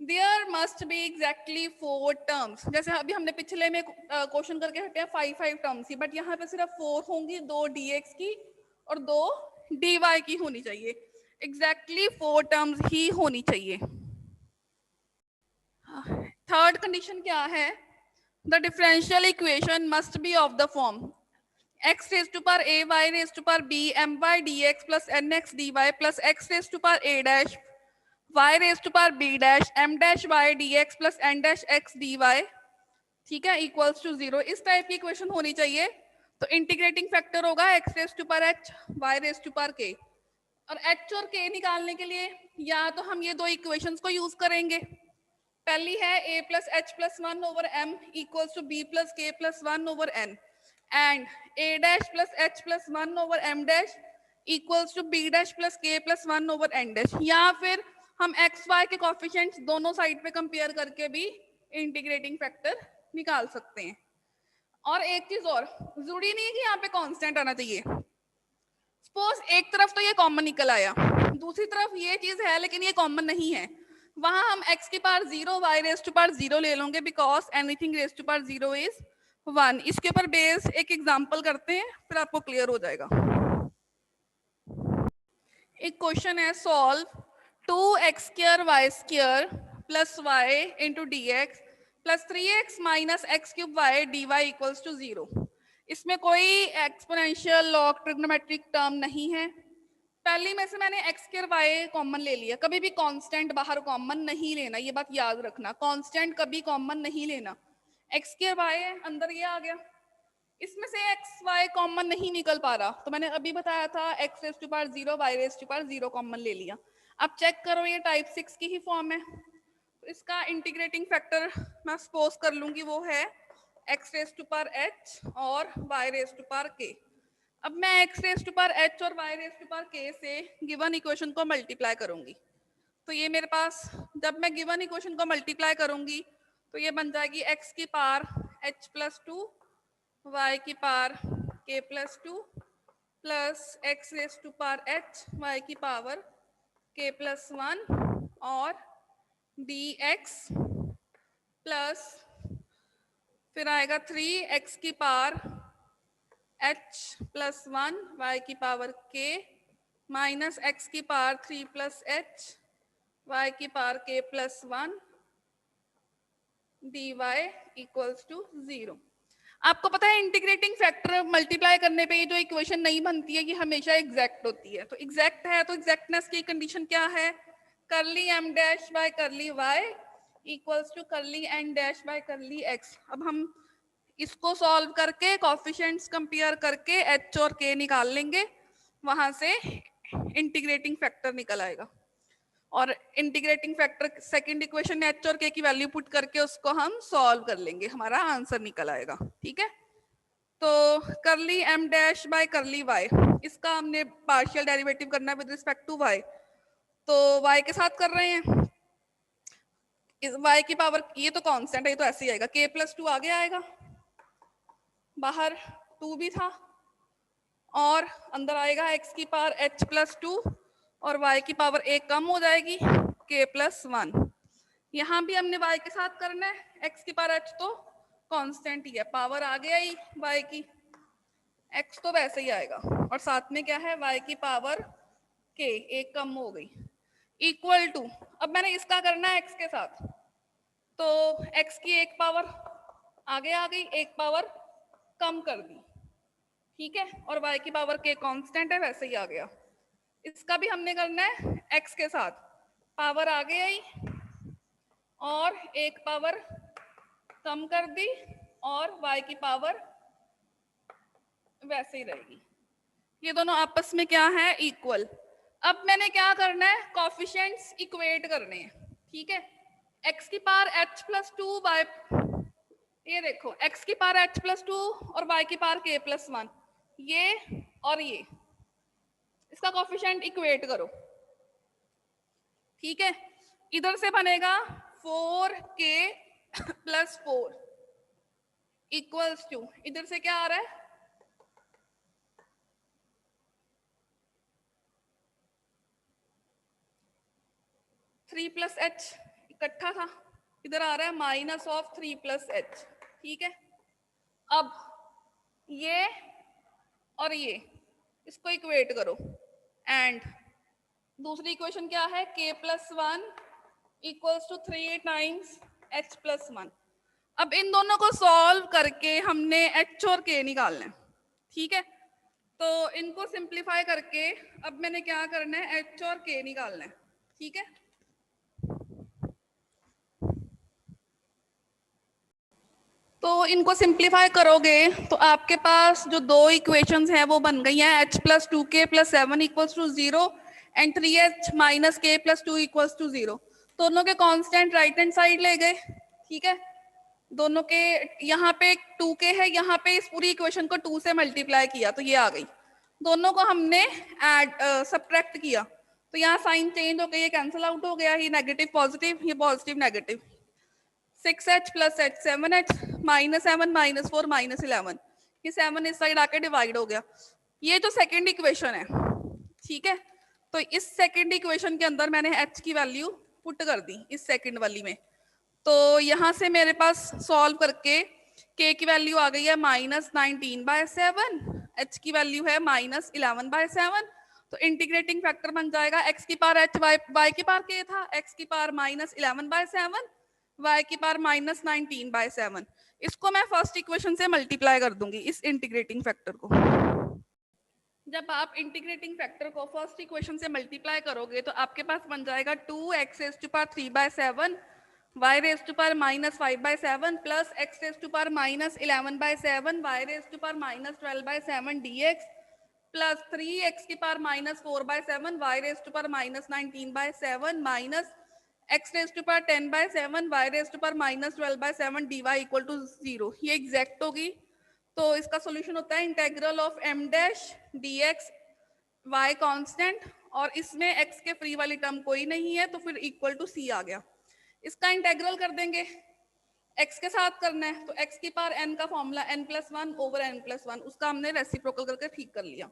There must be exactly 4 terms। जैसे अभी हमने पिछले में क्वेश्चन करके हटे हैं 5 टर्म्स ही, बट यहाँ पे सिर्फ 4 होंगी, 2 dx की और 2 dy की होनी चाहिए। एग्जैक्टली 4 टर्म्स ही होनी चाहिए। थर्ड कंडीशन क्या है, the differential equation must be of the form x raise to power a y raise to power b my dx plus nx dy plus x raise to power a dash y raise to power b dash m dash y dx plus n dash x dy, ठीक है, इक्वल्स टू 0। इस टाइप की इक्वेशन होनी चाहिए। तो इंटीग्रेटिंग फैक्टर होगा x raise to power h y raise to power k, और h और k निकालने के लिए या तो हम ये दो इक्वेशंस को यूज करेंगे। पहली है a plus h plus 1 over m equals to b plus k plus 1 over n and a dash plus h plus 1 over m dash equals to b dash plus k plus 1 over n dash. या फिर हम एक्स वाई के कोफिशिएंट्स दोनों साइड पे कंपेयर करके भी इंटीग्रेटिंग फैक्टर निकाल सकते हैं। और एक चीज और, जरूरी नहीं है कि यहाँ पे कांस्टेंट आना चाहिए। सपोज एक तरफ तो ये कॉमन निकल आया, दूसरी तरफ ये चीज है लेकिन ये कॉमन नहीं है, वहां हम x की power 0 y raise to power 0 ले लेंगे because anything raise to power 0 is 1। इसके ऊपर बेस एक एग्जांपल करते हैं फिर आपको क्लियर हो जाएगा। एक क्वेश्चन है, solve 2x square y square plus y into dx plus 3x minus x cube y dy equals to 0। इसमें कोई एक्सपोनेंशियल, लॉग, ट्रिग्नोमेट्रिक टर्म नहीं है। पहली में से मैंने x स्क्वायर y कॉमन ले लिया। कभी भी कांस्टेंट बाहर कॉमन नहीं लेना, ये बात याद रखना, कांस्टेंट कभी कॉमन नहीं लेना। x स्क्वायर y है, अंदर ये आ गया, इसमें से x y कॉमन नहीं निकल पा रहा, तो मैंने अभी बताया था x raise to power 0 y raise to power 0 common ले लिया। अब चेक करो ये टाइप 6 की ही फॉर्म है, तो इसका इंटीग्रेटिंग फैक्टर मैं सपोज कर लूंगी वो है x raise to power h और y raise to power k। अब मैं x raise to power h और y raise to power k से गिवन इक्वेशन को मल्टीप्लाई करूंगी, तो ये मेरे पास, जब मैं गिवन इक्वेशन को मल्टीप्लाई करूंगी तो ये बन जाएगी x की पावर h प्लस 2 y की power k plus 2 plus x raise to power h y की पावर k प्लस 1 और dx प्लस फिर आएगा 3x की पावर h प्लस 1 y की पावर k माइनस x की पावर 3 प्लस h y की power k plus 1 dy equals to 0। आपको पता है इंटीग्रेटिंग फैक्टर मल्टीप्लाई करने पे ये जो इक्वेशन नहीं बनती है ये हमेशा एग्जैक्ट होती है। तो एग्जैक्ट है तो एग्जैक्टनेस की कंडीशन क्या है, curly m dash by curly y equals to curly n dash by curly x। अब हम इसको सॉल्व करके कोएफिशिएंट्स कंपेयर करके h और k निकाल लेंगे, वहां से इंटीग्रेटिंग फैक्टर निकल आएगा और इंटीग्रेटिंग फैक्टर सेकंड इक्वेशन में h और k की वैल्यू पुट करके उसको हम सॉल्व कर लेंगे, हमारा आंसर निकल आएगा। ठीक है, तो curly m dash by curly y, इसका हमने पार्शियल डेरिवेटिव करना है विद रिस्पेक्ट टू y, तो y के साथ कर रहे हैं। इस y की पावर, ये तो कांस्टेंट है, ये तो ऐसे ही आएगा, k प्लस 2 आगे आएगा, बाहर 2 भी था और अंदर आएगा x की पावर h प्लस 2 और y की पावर एक कम हो जाएगी k प्लस 1। यहाँ भी हमने y के साथ करना है, x की पावर h तो कांस्टेंट ही है, पावर आगे आई y की, x तो वैसे ही आएगा और साथ में क्या है y की पावर k एक कम हो गई इक्वल टू, अब मैंने इसका करना है x के साथ, तो x की एक पावर आगे आ गई, एक पावर कम कर दी। ठीक है, और y की पावर k कांस्टेंट है वैसे ही आ गया। इसका भी हमने करना है x के साथ, पावर आगे आई और एक पावर कम कर दी और y की पावर वैसे ही रहेगी, ये दोनों आपस में क्या है, इक्वल। अब मैंने क्या करना है, कोएफिशिएंट्स इक्वेट करने हैं। ठीक है, x की पावर h प्लस 2 y, ये देखो x की पावर h प्लस 2 और y की पावर k प्लस 1, ये और ये, इसका कोएफिशिएंट इक्वेट करो। ठीक है, इधर से बनेगा 4k प्लस 4 इक्वल्स टू, इधर से क्या आ रहा है, 3 प्लस h इकट्ठा था, इधर आ रहा है माइनस ऑफ 3 प्लस h। ठीक है, अब ये और ये इसको इक्वेट करो एंड दूसरी इक्वेशन क्या है, k plus 1 equals to 3 times h plus 1। अब इन दोनों को सॉल्व करके हमने h और k निकालना है। ठीक है, तो इनको सिंप्लीफाई करके अब मैंने क्या करना है, h और k निकालना है। ठीक है, तो इनको सिंप्लीफाई करोगे तो आपके पास जो दो इक्वेशंस हैं वो बन गई हैं, h plus 2k plus 7 equals to 0 and 3h minus k plus 2 equals to 0। दोनों के कांस्टेंट राइट हैंड साइड ले गए। ठीक है, दोनों के यहाँ पे 2k है, यहाँ पे इस पूरी इक्वेशन को 2 से मल्टीप्लाई किया तो ये आ गई, दोनों को हमने ऐड सब्ट्रैक्ट किया तो यहाँ साइन चेंज हो गया, ये कैंसिल आउट हो गया, ये नेगेटिव पॉजिटिव, ये positive negative, 6h plus h 7h minus 7 minus 4 minus 11, ये 7 इस साइड आके डिवाइड हो गया। ये जो सेकंड इक्वेशन है, ठीक है, तो इस सेकंड इक्वेशन के अंदर मैंने h की वैल्यू पुट कर दी इस सेकंड वाली में, तो यहाँ से मेरे पास सॉल्व करके k की वैल्यू आ गई है माइनस 19/7, h की वैल्यू है माइनस 11/7, तो इंटीग्रेटिंग फैक्टर बन जाएगा x की पावर h y की पावर k था, x की पावर माइनस 11/7 y की पावर माइनस 19/7। इसको मैं फर्स्ट इक्वेशन से मल्टीप्लाई कर दूंगी इस इंटीग्रेटिंग फैक्टर को। जब आप इंटीग्रेटिंग फैक्टर को फर्स्ट इक्वेशन से मल्टीप्लाई करोगे तो आपके पास बन जाएगा 2x raise to power 3/7 y raise to power minus 5/7 plus x raise to power minus 11/7 y raise to power minus 12/7 dx plus 3x की power minus 4/7 y raise to power minus 19/7 minus x raise to power 10/7 y raise to power minus 12/7 dy equal to 0। ये एग्जैक्ट होगी, तो इसका सॉल्यूशन होता है integral of m dash dx y constant, और इसमें x के फ्री वाली टर्म कोई नहीं है तो फिर इक्वल टू c आ गया। इसका इंटीग्रल कर देंगे, x के साथ करना है तो x की पावर n का formula n plus 1 over n plus 1, उसका हमने रेसिप्रोकल करके ठीक कर लिया।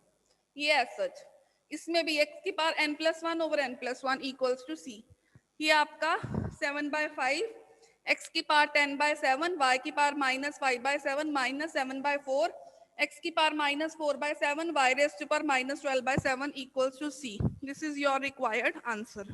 ये एज सच, इसमें भी x की power n plus 1 over n plus 1 equals to c, ये आपका 7/5 x की पावर 10/7, y की पावर -5/7 -7/4, x की power -4/7, y raised to power -12/7 equals to c. This is your required answer.